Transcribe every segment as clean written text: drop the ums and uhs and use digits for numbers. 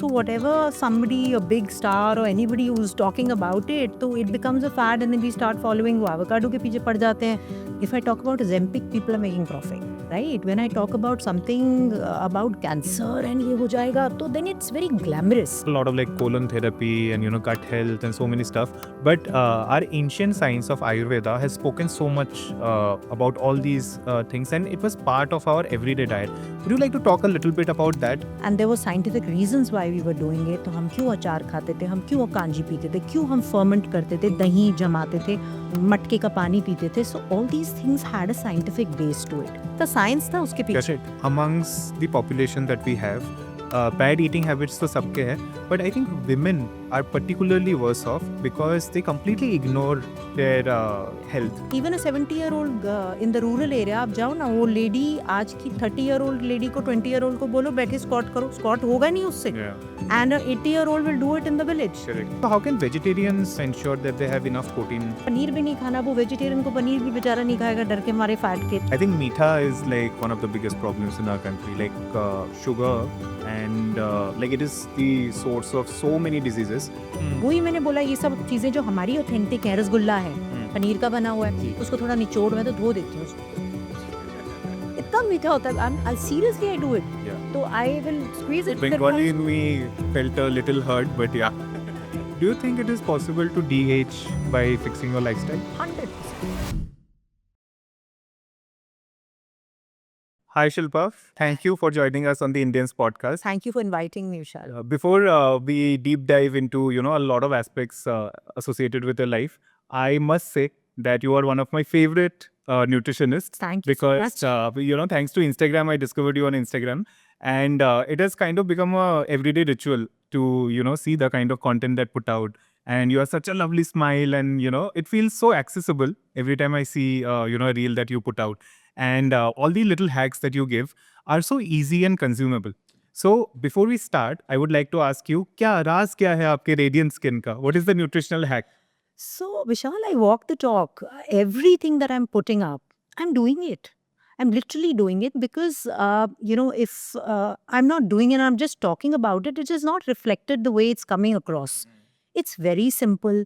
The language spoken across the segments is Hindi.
So whatever somebody, a big star or anybody who's talking about it, so it becomes a fad and then we start following वो avocado के पीछे पड़ जाते हैं. If I talk about Ozempic, people are making profit, right? When I talk about something about cancer and ये हो जाएगा, तो then it's very glamorous. A lot of like colon therapy and gut health and so many stuff. But our ancient science of Ayurveda has spoken so much about all these things, and it was part of our everyday diet. Would you like to talk a little bit about that? And there were scientific reasons why we were doing it. तो हम क्यों अचार खाते थे, हम क्यों कांजी पीते थे, क्यों हम ferment करते थे, दही जमाते थे, मटके का पानी पीते थे. So all these things had a scientific base to it. The science था उसके पीछे. Amongst the population that we have, bad eating habits तो सबके हैं, but I think women are particularly worse off because they completely ignore their health. Even a 70-year-old in the rural area, आप जाओ ना, वो lady आज की 30-year-old lady को 20-year-old को बोलो बैठे squat करो, squat होगा नहीं उससे. And a 80-year-old will do it in the village. Correct. So how can vegetarians ensure that they have enough protein? Paneer भी नहीं खाना, वो vegetarian को पनीर भी बेचारा नहीं खाएगा डर के मारे फैट के. I think meetha is like one of the biggest problems in our country, like sugar, and like it is the source of so many diseases. वही मैंने बोला, ये सब चीजें जो हमारी ऑथेंटिक है, रसगुल्ला है, पनीर का बना हुआ है, उसको थोड़ा निचोड़ मैं तो धो देती हूँ उसको. इतना मीठा होता है. Seriously I do it. So I will squeeze it. Bengali in me felt a little hurt, but yeah. Do you think it is possible to de-age by fixing your lifestyle? 100%. Hi Shilpa, thank you for joining us on the Indians podcast. Thank you for inviting me, Vishal. Before we deep dive into a lot of aspects associated with your life, I must say that you are one of my favorite nutritionists. Thank you because so much. Thanks to Instagram, I discovered you on Instagram, and it has kind of become a everyday ritual to see the kind of content that put out. And you have such a lovely smile, and it feels so accessible every time I see a reel that you put out. And all the little hacks that you give are so easy and consumable. So before we start, I would like to ask you, क्या राज क्या है आपके radiant skin का? What is the nutritional hack? So, Vishal, I walk the talk. Everything that I'm putting up, I'm doing it. I'm literally doing it because, if I'm not doing it and I'm just talking about it, it is not reflected the way it's coming across. It's very simple.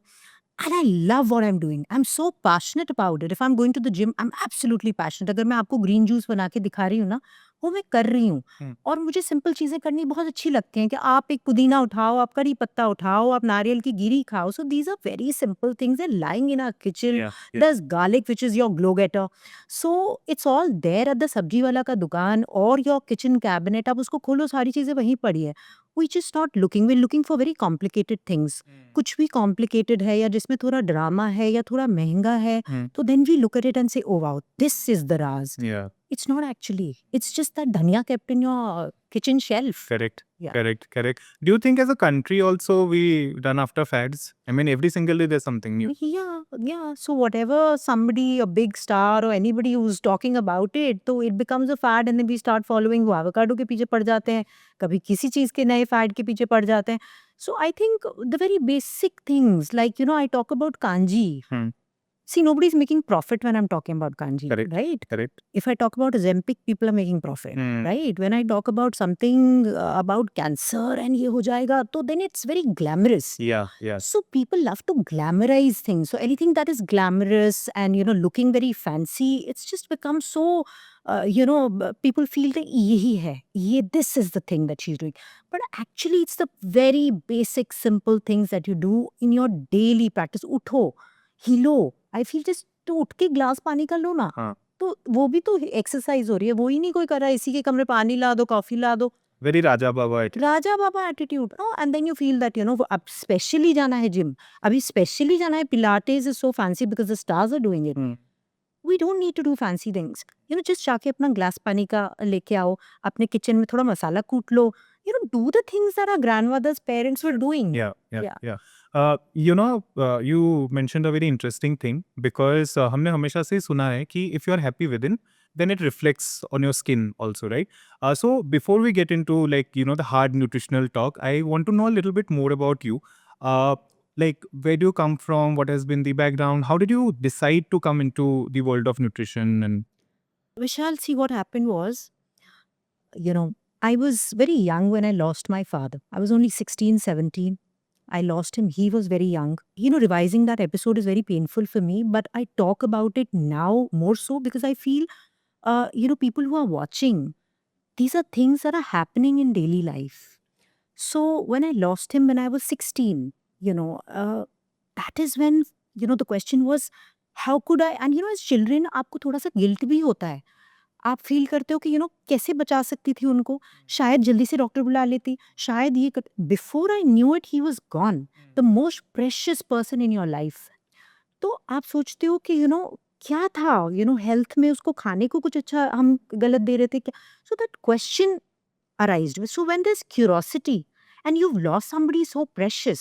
And I love what I'm doing. I'm so passionate about it. If I'm going to the gym, I'm absolutely passionate. अगर मैं आपको green juice बना के दिखा रही हूँ ना, वो मैं कर रही हूँ. और मुझे simple चीजें करनी बहुत अच्छी लगती हैं कि आप एक पुदीना उठाओ, आप करी पत्ता उठाओ, आप नारियल की गिरी खाओ. So these are very simple things. They're lying in our kitchen. There's garlic, which is your glow getter. So it's all there at the सब्जी वाला का दुकान or your kitchen cabinet. आप उसको खोलो, सारी चीजें वहीं पड़ी है. We're just not looking. We're looking for very complicated things. कुछ भी complicated है या जिसमें थोड़ा drama है या थोड़ा महंगा है, तो then we look at it and say, oh wow, this is the Raz. Yeah. It's not actually. It's just that dhania kept in your kitchen shelf. Correct. Yeah. Correct. Do you think as a country also we run after fads? I mean, every single day there's something new. Yeah. So whatever somebody, a big star or anybody who's talking about it, so it becomes a fad and then we start following. वो avocado के पीछे पड़ जाते हैं, कभी किसी चीज के नए fad के पीछे पड़ जाते हैं. So I think the very basic things, like, I talk about kanji. See, nobody's making profit when I'm talking about kanji, right? Correct. If I talk about Ozempic, people are making profit, right? When I talk about something about cancer and ये हो जाएगा, तो then it's very glamorous. Yeah. So people love to glamorize things. So anything that is glamorous and, looking very fancy, it's just become so, people feel that यही है, this is the thing that she's doing. But actually, it's the very basic, simple things that you do in your daily practice. उठो, हिलो. I feel just तो उठ के ग्लास पानी का लो ना, तो वो भी तो एक्सरसाइज हो रही है. वो ही नहीं कोई कर रहा है, इसी के कमरे पानी ला दो, कॉफी ला दो. Very Raja Baba attitude. Raja Baba attitude. And then you feel that, अब स्पेशली जाना है जिम, अभी स्पेशली जाना है, Pilates is so fancy because the stars are doing it. We don't need to do fancy things. Just जाके अपना ग्लास पानी का लेके आओ, अपने किचन में थोड़ा मसाला कूट लो. Do the things that our grandmothers, parents were doing. Yeah. You mentioned a very interesting thing because हमने हमेशा से सुना है कि if you are happy within, then it reflects on your skin also, right? So before we get into the hard nutritional talk, I want to know a little bit more about you. Like, where do you come from? What has been the background? How did you decide to come into the world of nutrition? And Vishal, see what happened was, I was very young when I lost my father. I was only 16, 17. I lost him. He was very young. Revising that episode is very painful for me, but I talk about it now more so because I feel, people who are watching, these are things that are happening in daily life. So when I lost him when I was 16, that is when, the question was, how could I, and as children, आपको थोड़ा सा गिल्ट भी होता है. आप फील करते हो कि कैसे बचा सकती थी उनको, शायद जल्दी से डॉक्टर बुला लेती, शायद ये before I knew it he was gone, the most precious person in your life. तो आप सोचते हो कि क्या था, हेल्थ में उसको खाने को कुछ अच्छा हम गलत दे रहे थे क्या. So that question arised. So when there's curiosity and you've lost somebody so precious,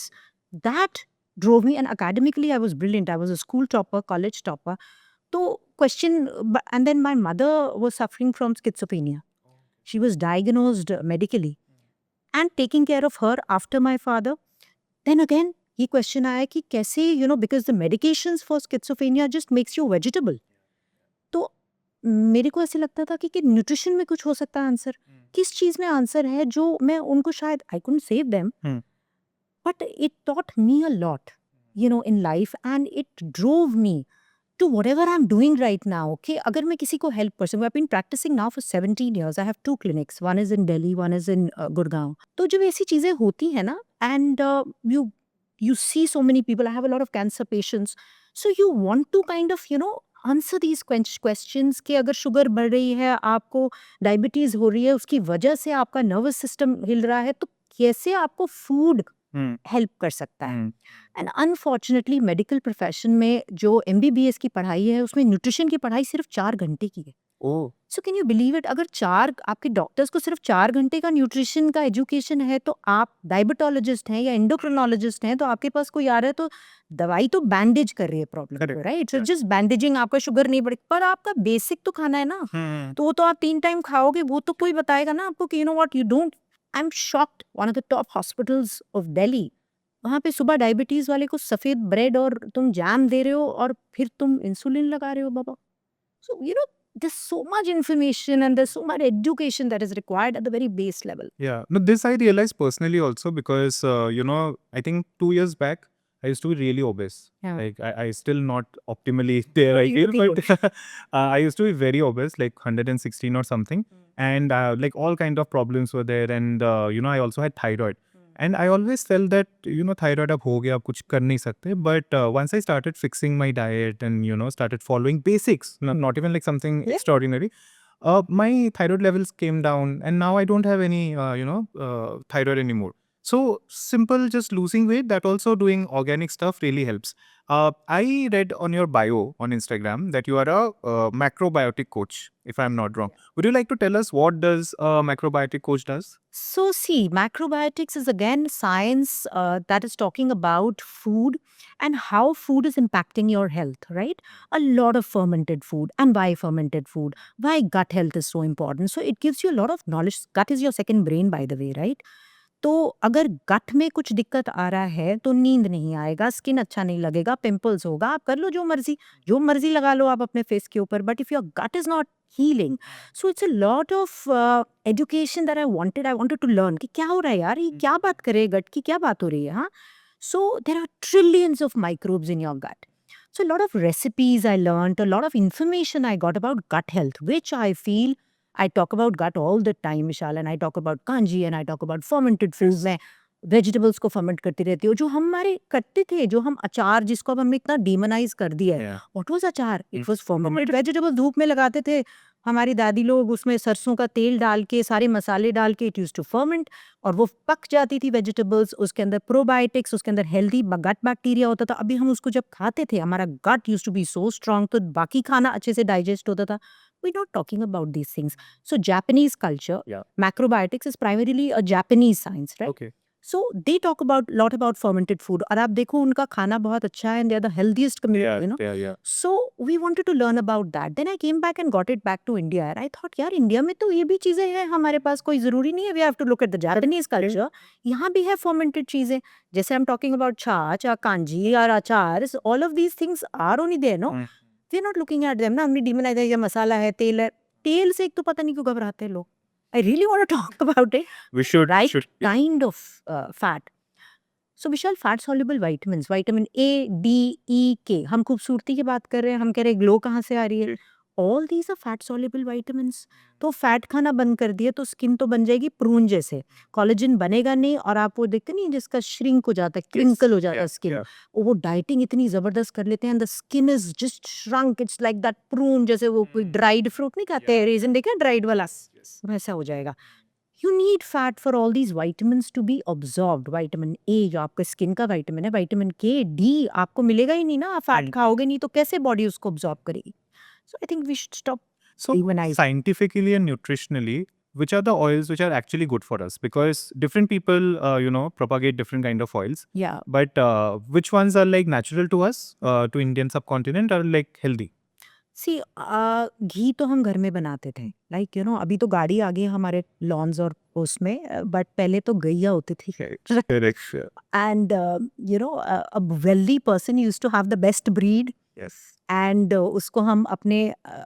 that drove me. And academically, I was brilliant. I was a school topper, college topper. So question, and then my mother was suffering from schizophrenia. She was diagnosed medically and taking care of her after my father. Then again, ये question आया कि कैसे, because the medications for schizophrenia just makes you vegetable. तो मेरे को ऐसे लगता था कि न्यूट्रिशन में कुछ हो सकता है आंसर. किस चीज में आंसर है जो मैं उनको शायद I couldn't save them, but it taught me a lot, in life, and it drove me to whatever I'm doing right now. Okay, अगर मैं किसी को हेल्प कर सकूँ, I've been practicing now for 17 years. I have 2 clinics. One is in Delhi, one is in Gurgaon. तो जब ऐसी चीजें होती है ना, and you see so many people. I have a lot of cancer patients. So you want to kind of answer these questions कि अगर शुगर बढ़ रही है, आपको डायबिटीज हो रही है, उसकी वजह से आपका नर्वस सिस्टम हिल रहा है, तो कैसे आपको फूड हेल्प कर सकता है. एंड अनफॉर्चुनेटली मेडिकल प्रोफेशन में जो MBBS की पढ़ाई है, उसमें न्यूट्रिशन की पढ़ाई सिर्फ 4 घंटे की है. So can you believe it, अगर आपके डॉक्टर्स को सिर्फ 4 घंटे का न्यूट्रिशन का एजुकेशन है, तो आप डायबिटोलॉजिस्ट हैं या एंडोक्रिनोलॉजिस्ट हैं, तो आपके पास कोई आ रहा है तो दवाई तो बैंडेज कर रही है प्रॉब्लम को, राइट. सो जस्ट बैंडेजिंग, आपका शुगर नहीं बढ़े, पर आपका बेसिक तो खाना है ना. तो वो तो आप 3 टाइम खाओगे, वो तो कोई बताएगा ना आपको कि what you don't. I am shocked, one of the top hospitals of Delhi, वहाँ पे सुबह डायबिटीज वाले को सफेद ब्रेड और तुम जैम दे रहे हो और फिर तुम इंसुलिन लगा रहे हो बाबा. So, there's so much information and there's so much education that is required at the very base level. Yeah, no, this I realized personally also because, I think 2 years back, I used to be really obese. Yeah. Like, I still not optimally there, I You feel, think but I used to be very obese, like 116 or something. And like all kind of problems were there. And, I also had thyroid. And I always felt that, thyroid ab ho gaya, ab kuch kar nahi sakte. But once I started fixing my diet and, started following basics, not even like something Yeah. extraordinary, my thyroid levels came down, and now I don't have any, thyroid anymore. So simple, just losing weight, that also doing organic stuff really helps. I read on your bio on Instagram that you are a macrobiotic coach, if I'm not wrong. Would you like to tell us what does a macrobiotic coach does? So, see, macrobiotics is again science that is talking about food and how food is impacting your health, right? A lot of fermented food. And why fermented food? Why gut health is so important? So, it gives you a lot of knowledge. Gut is your second brain, by the way, right? तो अगर गट में कुछ दिक्कत आ रहा है तो नींद नहीं आएगा, स्किन अच्छा नहीं लगेगा, पिंपल्स होगा, आप कर लो जो मर्जी लगा लो आप अपने फेस के ऊपर, but if your gut is not healing. So it's a lot of education that I wanted to learn कि क्या हो रहा है यार, ये क्या बात कर रहे हैं, गट की क्या बात हो रही है. हाँ, so there are trillions of microbes in your gut. So a lot of recipes I learned, a lot of information I got about gut health, which I feel I talk about gut all the time, Vishal, and I talk about kanji and I talk about fermented foods. मैं वेजिटेबल्स को फर्मेंट करती रहती हूँ, जो हमारे करते थे, जो हम अचार, जिसको अब हमने इतना डीमोनाइज कर दिया है. व्हाट वाज अचार? It was fermented vegetable. धूप में लगाते थे हमारी दादी लोग, उसमें सरसों का तेल डाल के, सारे मसाले डाल के, इट यूज्ड टू फर्मेंट, और वो पक जाती थी वेजिटेबल्स. उसके अंदर प्रोबायोटिक्स, उसके अंदर हेल्दी गट बैक्टीरिया होता था. अभी हम उसको जब खाते थे, हमारा gut used to be so strong, तो बाकी खाना अच्छे से डाइजेस्ट होता था. We're not talking about these things. So Japanese culture, macrobiotics is primarily a Japanese science, right? Okay. So they talk about lot about fermented food. और आप देखो उनका खाना बहुत अच्छा है, and they are the healthiest community, Yeah. So we wanted to learn about that. Then I came back and got it back to India. And I thought, यार इंडिया में तो ये भी चीजें हैं हमारे पास, कोई जरूरी नहीं है. We have to look at the Japanese culture. यहाँ भी है fermented चीजें. जैसे I'm talking about छाछ या कांजी या अचार. All of these things are only there, no? We're not looking at them ना. हमने demonize है, ये मसाला है, तेल है. तेल से एक तो पता नहीं क्यों घबराते हैं लोग. I really want to talk about it. We should. Right should kind of fat. So Vishal, fat soluble vitamins, vitamin A, D, E, K. हम खूबसूरती की बात कर रहे हैं, हम कह रहे हैं ग्लो कहाँ से आ रही है. All these are fat soluble vitamins. तो फैट खाना बंद कर दिया तो स्किन तो बन जाएगी प्रून जैसे, कोलेजन बनेगा नहीं, और आप वो देखते नहीं जिसका श्रिंक हो जाता है, क्रिंकल हो जाता है स्किन, वो डाइटिंग इतनी जबरदस्त कर लेते हैं, the skin is just shrunk, it's like that prune, जैसे वो कोई ड्राइड फ्रूट नहीं खाते हैं, रेजन देखा ड्राइड वाला, वैसा हो जाएगा. You need fat for all these vitamin to be absorbed. Vitamin A जो आपके स्किन का विटामिन है, विटामिन के, डी आपको मिलेगा ही नहीं ना, आप फैट खाओगे नहीं तो कैसे बॉडी उसको ऑब्जॉर्ब करेगी. So I think we should stop So, demonizing. scientifically and nutritionally, which are the oils which are actually good for us? Because different people, propagate different kind of oils. Yeah. But which ones are like natural to us, to Indian subcontinent, or like healthy? सी घी तो हम घर में बनाते थे, लाइक अभी तो गाड़ी आ गई हमारे लॉन्स और उसमें, बट पहले तो गैया होती थी. Correct. And a wealthy person use to have the best breed, Yes. And उसको हम अपने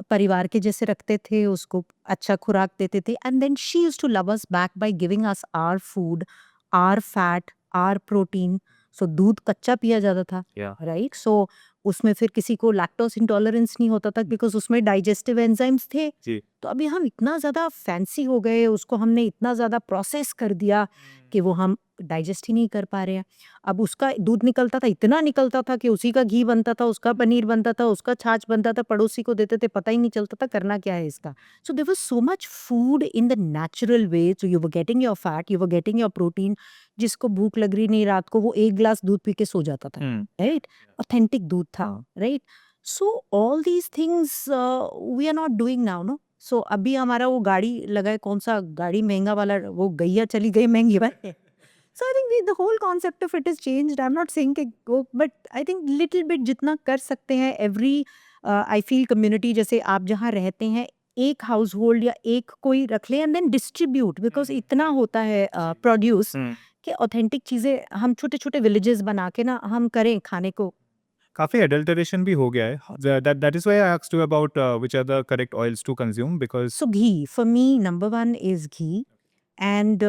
परिवार के जैसे रखते थे, उसको अच्छा खुराक देते थे, and then she use to love us back by giving us our food, our fat, our protein. So दूध कच्चा पिया जाता था, Yeah. राइट. सो उसमें फिर किसी को लैक्टोज इंटॉलरेंस नहीं होता था बिकॉज उसमें डाइजेस्टिव एंजाइम्स थे. जी. तो अभी हम इतना ज़्यादा फैंसी हो गए, उसको हमने इतना ज़्यादा प्रोसेस कर दिया कि वो हम डाइजेस्ट ही नहीं कर पा रहे हैं. अब उसका दूध निकलता था, इतना निकलता था कि उसी का घी बनता था, उसका पनीर बनता था, उसका छाछ बनता था, पड़ोसी को देते थे, पता ही नहीं चलता था करना क्या है इसका. So there was so much food in the natural way, so you were getting your fat, you were getting your protein. जिसको भूख लग रही नहीं रात को, वो एक ग्लास दूध पी के सो जाता था, राइट. ऑथेंटिक दूध था, right. So all these things we are not doing now, no. So अभी हमारा वो गाड़ी लगा है, कौन सा गाड़ी महंगा वाला, वो गैया चली गई महंगी वाली. So I think the whole concept of it has changed. I'm not saying कि go, but I think little bit जितना कर सकते हैं, every I feel community, जैसे आप जहाँ रहते हैं एक हाउस होल्ड या एक कोई रख ले एंड देन डिस्ट्रीब्यूट, बिकॉज इतना होता है प्रोड्यूस कि ऑथेंटिक चीज़ें हम छोटे छोटे विलेजेस बना के ना हम करें खाने को. काफी adulteration भी हो गया है. That is why I asked you about which are the correct oils to consume, because So ghee, for me, number one is ghee. And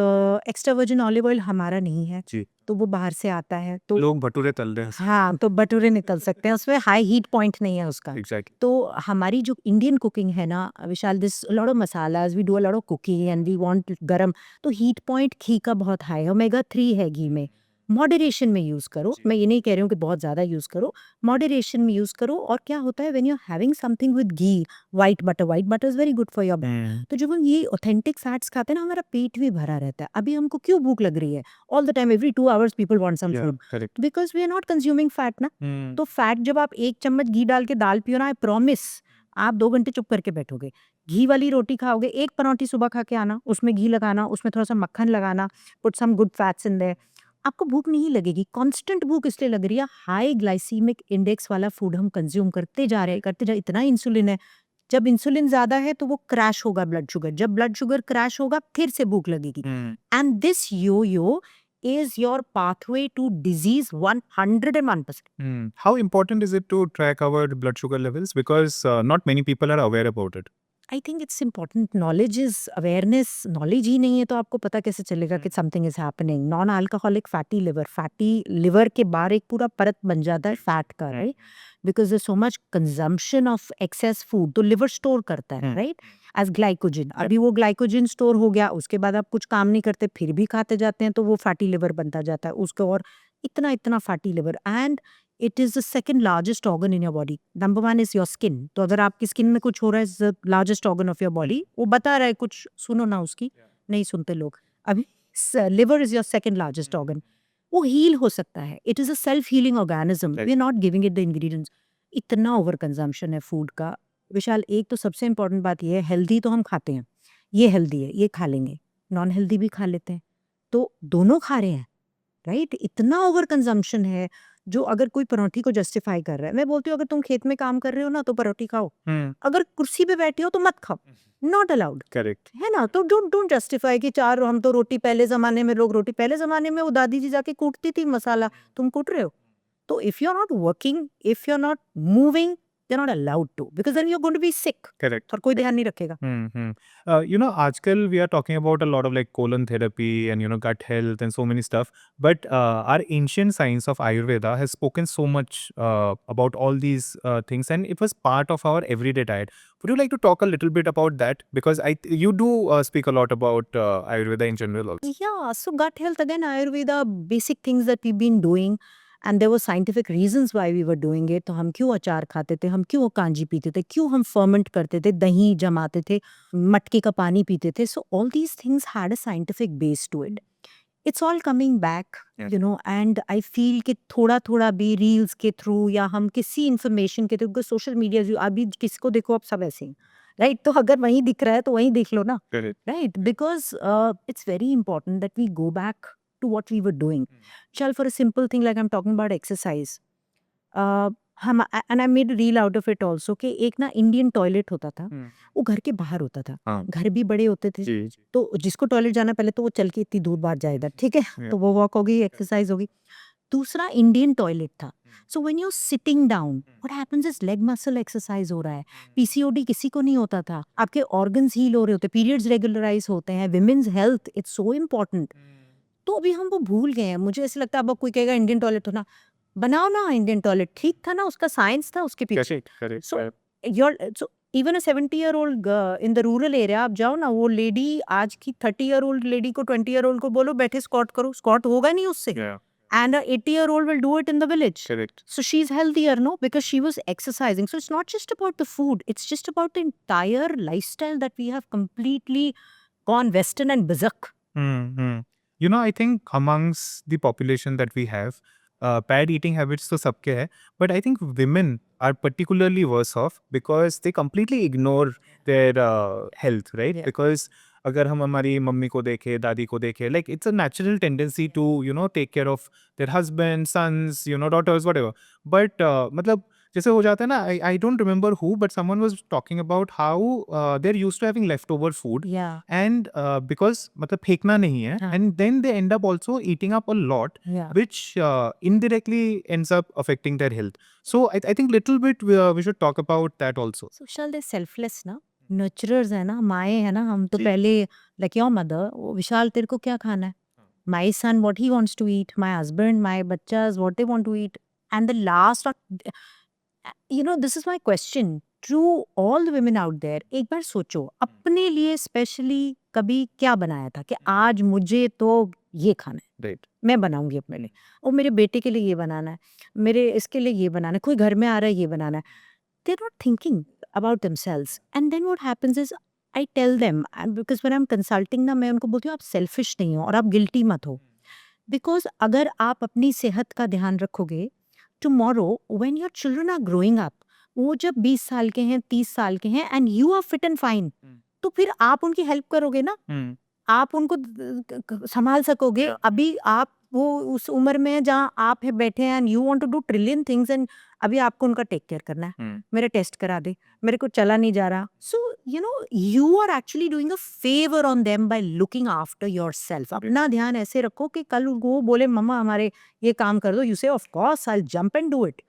extra virgin olive oil हमारा नहीं है, जी. तो वो बाहर से आता है, तो लोग भटूरे तल रहे हैं. हाँ, तो भटूरे निकल सकते हैं, उसमें हाई हीट पॉइंट नहीं है उसका. Exactly. तो हमारी जो इंडियन कुकिंग है ना Vishal, this lot of masalas, we do a lot of cooking and we want गरम, तो हीट पॉइंट घी का बहुत हाई है. ओमेगा 3 है घी में. मॉडरेशन में यूज़ करो, मैं ये नहीं कह रही हूँ कि बहुत ज़्यादा यूज़ करो, मॉडरेशन में यूज़ करो. और क्या होता है, when you are having something with ghee, white butter is very good for your. तो जब हम ये ऑथेंटिक फैट्स खाते हैं ना, हमारा पेट भी भरा रहता है. अभी हमको क्यों भूख लग रही है all the time, every 2 hours people want some food, Correct. Because we are not consuming fat ना. तो फैट जब आप 1 चम्मच घी डाल के दाल पियो ना, आई प्रॉमिस आप 2 घंटे चुप करके बैठोगे. घी वाली रोटी खाओगे, एक पराठे सुबह खा के आना, उसमें घी लगाना, उसमें थोड़ा सा मक्खन लगाना, put some good fats in there, आपको भूख नहीं लगेगी. कांस्टेंट भूख इसलिए लग रही है, हाई ग्लाइसीमिक इंडेक्स वाला फूड हम कंज्यूम करते जा रहे हैं. इतना इंसुलिन है, जब इंसुलिन ज्यादा है तो वो क्रैश होगा ब्लड शुगर, जब ब्लड शुगर क्रैश होगा फिर से भूख लगेगी. And this yo is your pathway to disease 101%. How important is it to track our blood sugar levels? Because not many people are aware about it. I think it's important. Knowledge is awareness. Knowledge ही नहीं है तो आपको पता कैसे चलेगा कि something is happening. Non alcoholic fatty liver के बाहर एक पूरा परत बन जाता है फैट का, right, because so much consumption of excess food, तो लिवर स्टोर करता है, राइट, एज ग्लाइकोजन. अभी वो ग्लाइकोजन स्टोर हो गया, उसके बाद आप कुछ काम नहीं करते फिर भी खाते जाते हैं, तो वो फैटी लिवर बनता जाता है उसको, और इतना इतना fatty liver. And it is the second largest organ in your body. Number 1 is your skin. तो अगर आपकी स्किन में कुछ हो रहा है, is the largest organ of your body. वो बता रहा है कुछ, सुनो ना उसकी, नहीं सुनते लोग. अभी liver is your second largest organ. वो हील हो सकता है. It is a self healing organism. We are not giving it the ingredients. इतना ओवर कंजम्पशन है फूड का विशाल. एक तो सबसे इंपॉर्टेंट बात ये है, हेल्दी तो हम खाते हैं, ये हेल्दी है ये खा लेंगे, नॉन हेल्दी भी खा लेते हैं, तो दोनों खा रहे हैं, राइट. इतना ओवर कंजम्पशन है, जो अगर कोई परोठी को जस्टिफाई कर रहा है, मैं बोलती हूँ अगर तुम खेत में काम कर रहे हो ना तो परोठी खाओ, अगर कुर्सी पे बैठे हो तो मत खाओ, नॉट अलाउड, Correct. है ना. तो डोंट जस्टिफाई कि चार हम तो रोटी, पहले जमाने में लोग रोटी, पहले जमाने में वो दादी जी जाके कूटती थी मसाला, तुम कूट रहे हो. तो if you are not working, if you are not moving, they're not allowed to, because then you're going to be sick Correct. और कोई ध्यान नहीं रखेगा. आजकल we are talking about a lot of like colon therapy and gut health and so many stuff. But our ancient science of Ayurveda has spoken so much about all these things, and it was part of our everyday diet. Would you like to talk a little bit about that? Because you do speak a lot about Ayurveda in general also. Yeah, so gut health, again, Ayurveda, basic things that we've been doing, and there were scientific reasons why we were doing it. तो हम क्यों अचार खाते थे, हम क्यों कांजी पीते थे, क्यों हम फर्मेंट करते थे, दही जमाते थे, मटके का पानी पीते थे. So all these things had a scientific base to it. It's all coming back, Yeah. and I feel कि थोड़ा थोड़ा भी रील्स के थ्रू या हम किसी इंफॉर्मेशन के थ्रू, सोशल मीडिया, अभी किसको देखो आप सब ऐसे ही, राइट. तो अगर वहीं दिख रहा है तो वहीं देख लो ना, Correct. right? Because it's very important that we go back to what we were doing. Chal, for a simple thing like I'm talking about exercise. हम and I made a reel out of it also कि एक ना इंडियन टॉयलेट होता था, वो घर के बाहर होता था. हाँ. घर भी बड़े होते थे, जी, जी. तो जिसको टॉयलेट जाना पहले तो वो चल के इतनी दूर बाहर जाएगा, ठीक है, Yeah. तो वो वॉक होगी, एक्सरसाइज होगी. दूसरा इंडियन टॉयलेट था. सो when you sitting down, what happens is leg muscle exercise हो रहा है. पीसीओडी किसी को नहीं होता था, आपके ऑर्गन्स हील हो रहे होते, पीरियड्स रेगुलराइज होते हैं, women's health, it's so important. तो अभी हम वो भूल गए हैं. मुझे ऐसे लगता है अब कोई कहेगा इंडियन टॉयलेट हो ना, बनाओ ना इंडियन टॉयलेट, ठीक था ना, उसका साइंस था उसके पीछे. Correct. Correct. So even a 70-year-old in the rural area, आप जाओ ना, वो लेडी आज की 30-year-old लेडी को 20-year-old को बोलो बैठे स्क्वाट करो, स्क्वाट होगा नहीं उससे. Yeah. And a 80-year-old will do it in the village. Correct. So she's healthier, no? Because she was exercising. So it's not just about the food. It's just about the entire lifestyle that we have completely gone Western and berserk. I think amongst the population that we have, bad eating habits तो सबके है, but I think women are particularly worse off because they completely ignore their health, right? Yeah. Because अगर हम हमारी मम्मी को देखें, दादी को देखें, like it's a natural tendency to take care of their husbands, sons, daughters, whatever. But मतलब जैसे हो जाता है ना, I don't remember who, but someone was talking about how they're used to having leftover food. Yeah. And because मतलब फेंकना नहीं है, हाँ. and then they end up also eating up a lot, Yeah. which indirectly ends up affecting their health. So I think little bit we should talk about that also. So shall they selfless ना, nurturers है ना, माए है ना, हम तो जी. पहले like your mother, वो विशाल तेरे को क्या खाना है? My son, what he wants to eat. My husband, my बच्चाs, what they want to eat. And the last, this is my question to all the women out there. एक बार सोचो अपने लिए स्पेशली कभी क्या बनाया था कि आज मुझे तो ये खाना है, Right. मैं बनाऊंगी अपने लिए, और मेरे बेटे के लिए ये बनाना है, मेरे इसके लिए ये बनाना है, कोई घर में आ रहा है ये बनाना है. They're not thinking about themselves. And then what happens is I tell them, and because when I'm consulting ना, मैं उनको बोलती हूँ आप सेल्फिश नहीं हो और आप गिल्टी मत हो. बिकॉज अगर आप अपनी सेहत का ध्यान रखोगे, tomorrow when your children are growing up, वो जब 20 साल के हैं, 30 साल के हैं, and you are fit and fine, तो फिर आप उनकी हेल्प करोगे ना, आप उनको संभाल सकोगे. Yeah. अभी आप वो उस उम्र में हैं जहाँ आप है बैठे हैं and you want to do trillion things, and अभी आपको उनका टेक केयर करना है. मेरे टेस्ट करा दे, मेरे को चला नहीं जा रहा. So you are actually doing a favour on them by looking after yourself. अपना ध्यान ऐसे रखो कि कल वो बोले मम्मा हमारे ये काम कर दो, यू से of course I will jump and do it.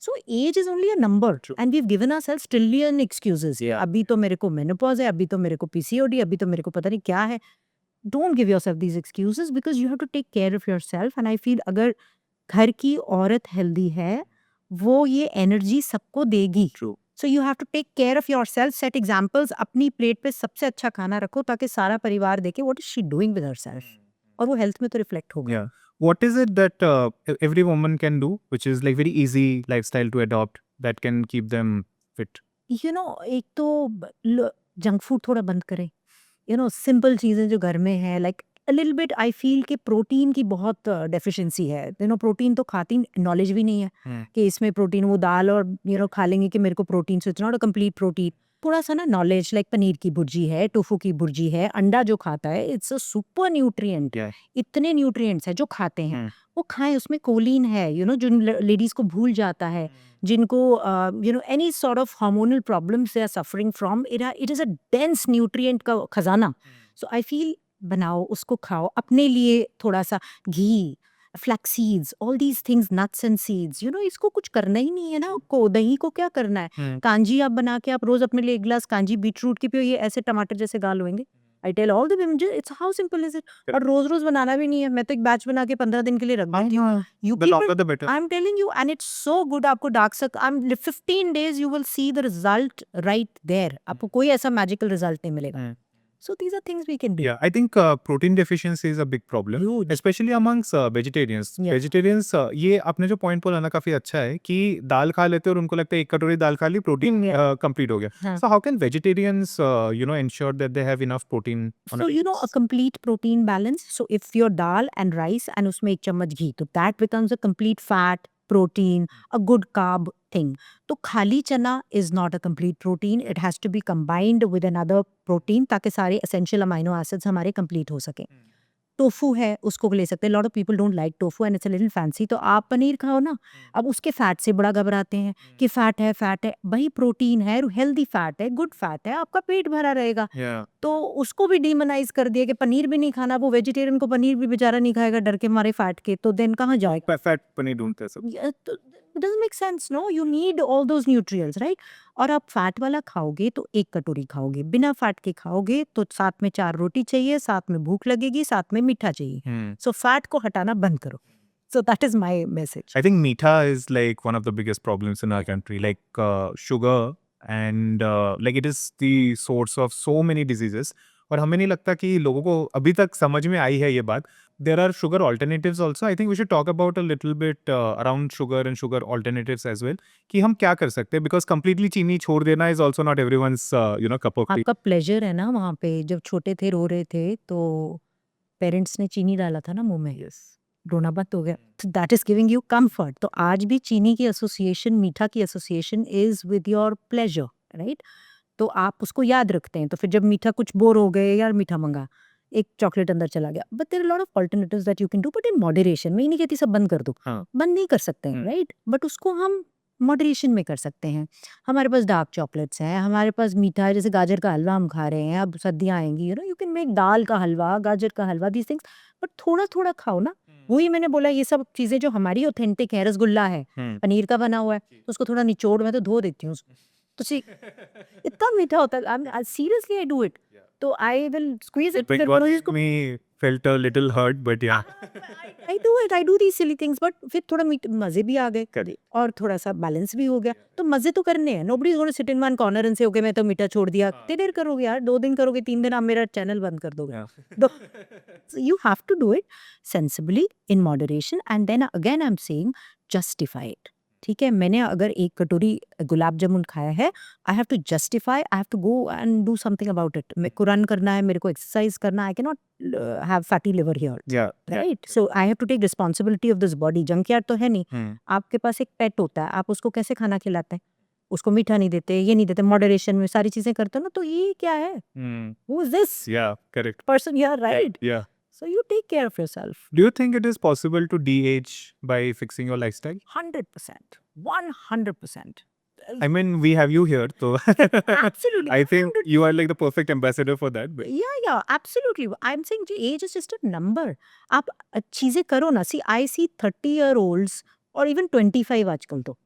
So age is only a number. True. And we've given ourselves trillion excuses. Yeah. अभी तो मेरे को menopause है, अभी तो मेरे को PCOD, अभी तो मेरे को पता नहीं क्या है. Don't give yourself these excuses because you have to take care of yourself. And I feel अगर घर की औरत healthy है, वो ये energy सबको देगी. True. So you have to take care of yourself, set examples, अपनी प्लेट पे सबसे अच्छा खाना रखो ताकि सारा परिवार देखे what is she doing with herself. और वो हेल्थ में तो रिफ्लेक्ट होगा. Yeah. What is it that every woman can do, which is like very easy lifestyle to adopt that can keep them fit? एक तो जंक फूड थोड़ा बंद करें. सिंपल चीज़ें जो घर में है, like a little bit I feel कि प्रोटीन की बहुत डेफिशिएंसी है. प्रोटीन तो खाती नॉलेज भी नहीं है कि इसमें प्रोटीन, वो दाल और खा लेंगे कि मेरे को protein, so it's not a complete protein. थोड़ा सा ना नॉलेज, लाइक पनीर की भुर्जी है, टोफू की भुर्जी है, अंडा जो खाता है, it's a super nutrient. Yeah. इतने न्यूट्रिएंट्स है जो खाते हैं, वो खाएं. उसमें कोलिन है, जो लेडीज को भूल जाता है, जिनको any sort of hormonal problems they are suffering from, it is a dense nutrient का खजाना. सो आई फील बनाओ, उसको खाओ, अपने लिए थोड़ा सा घी, flax seeds, all these things, nuts and seeds, इसको कुछ करना ही नहीं है ना आपको। दही को क्या करना है? कांजी आप बना के आप रोज अपने लिए एक गिलास कांजी बीट रूट की पियो, ये ऐसे टमाटर जैसे गाल होंगे। I tell all the women, it's how simple is it. और रोज रोज बनाना भी नहीं है, मैं तो एक बैच बना के 15 दिन के लिए रख देती हूँ। You The keep longer it. the better. I'm telling you, and it's so good. आपको dark circle, 15 days you will see the result right there. आपको कोई ऐसा मैजिकल रिजल्ट नहीं मिलेगा। So these are things we can do. Yeah, I think protein deficiency is a big problem, Huge. especially amongst vegetarians. Yeah. Vegetarians, ये आपने जो point बोला ना काफी अच्छा है कि दाल खा लेते हैं और उनको लगता है एक कटोरी दाल खा ली प्रोटीन Yeah. complete हो गया. हाँ. So how can vegetarians, ensure that they have enough protein on So, a a complete protein balance. So, if your dal and rice and उसमें एक चम्मच घी, तो that becomes a complete fat, protein, a good carb thing. तो खाली चना is not a complete protein. It has to be combined with another protein ताकि सारे essential amino acids हमारे complete हो सके। टोफू है, उसको ले सकते हैं। Lot of people don't like tofu and it's a little fancy, तो आप पनीर खाओ ना। अब उसके फैट से बड़ा घबराते हैं कि फैट है, भाई प्रोटीन है, हेल्दी फैट है, गुड फैट है, आपका पेट भरा रहेगा। Yeah. तो उसको भी डीमोनाइज कर दिया कि पनीर भी नहीं खाना। वो वेजिटेरियन को पनीर भी बेचारा नहीं खाएगा डर के मारे फैट के, तो देन कहाँ जाएगा? Fat पनीर ढूंढते हैं सब. It doesn't make sense, no. You need all those nutrients, right? और आप फैट वाला खाओगे तो एक कटोरी खाओगे, बिना फैट के खाओगे तो साथ में 4 रोटी चाहिए, साथ में भूख लगेगी, साथ में मीठा चाहिए। सो फैट को हटाना बंद करो। So that is my message. I think meetha is like one of the biggest problems in our country, like sugar and like it is the source of so many diseases. और हमें नहीं लगता कि लोगों को अभी तक समझ में आई है ये बात. There are sugar alternatives also. I think we should talk about a little bit around sugar and sugar alternatives as well. कि हम क्या कर सकते हैं, because completely चीनी छोड़ देना is also not everyone's cup of tea. आपका प्लेजर है ना वहाँ पे। जब छोटे थे रो रहे थे तो पेरेंट्स ने चीनी डाला था ना मुंह में, Yes. रोना बंद हो गया। That is giving you comfort. तो आज भी चीनी की एसोसिएशन, मीठा की association is with your pleasure, right? तो आप उसको याद रखते हैं। तो फिर जब मीठा कुछ बोर हो गए, यार मीठा मंगा, एक चॉकलेट अंदर चला गया, but there are lot of alternatives that you can do, but in moderation. मैं ये नहीं कहती सब बंद कर दो, हाँ. बंद नहीं कर सकते हैं, राइट? बट उसको हम मॉडरेशन में कर सकते हैं। हमारे पास डार्क चॉकलेट्स हैं, हमारे पास मीठा है, जैसे गाजर का हलवा हम खा रहे हैं, अब सर्दियाँ आएंगी, यू कैन मेक दाल का हलवा, गाजर का हलवा, दीज थिंग्स, बट थोड़ा थोड़ा खाओ ना। वही मैंने बोला, ये सब चीजें जो हमारी ऑथेंटिक है, रसगुल्ला है, पनीर का बना हुआ है, तो उसको थोड़ा निचोड़, मैं तो धो देती हूँ उसको, तो इतना मीठा होता है। Seriously I do it. तो आई विल स्क्वीज इट, फिर बोलो इसको। Me felt a little hurt, but yeah. I do these silly things, but फिर थोड़ा मजे भी आ गए Correct. और थोड़ा सा बैलेंस भी हो गया। तो मजे तो करने हैं। Nobody is gonna sit in one corner and से ओके मैं तो मीठा छोड़ दिया। कितनी देर करोगे यार? 2 दिन करोगे, 3 दिन आप मेरा चैनल बंद कर दोगे। Yeah. You have to do it sensibly, in moderation, and then again I'm saying justify it. ठीक है, मैंने अगर एक कटोरी गुलाब जामुन खाया है, I have to justify, I have to go and do something about it. मेरे को रन करना है, मेरे को एक्सरसाइज करना है, I can not have fatty liver here, Yeah. Right? So I have to take responsibility of this body. Junkyard तो है नहीं। आपके पास एक पेट होता है, आप उसको कैसे खाना खिलाते हैं? उसको मीठा नहीं देते, ये नहीं देते, मॉडरेशन में सारी चीजें करते हो ना। तो ये क्या है? Who is this Yeah, correct. person here, right? Yeah. So you take care of yourself. Do you think it is possible to de-age by fixing your lifestyle? 100%. 100%. I mean, we have you here, so Absolutely. I think you are like the perfect ambassador for that. But Yeah, absolutely. I'm saying age is just a number. आप चीजें करो ना। See, I see 30-year-olds और even 25 आजकल तो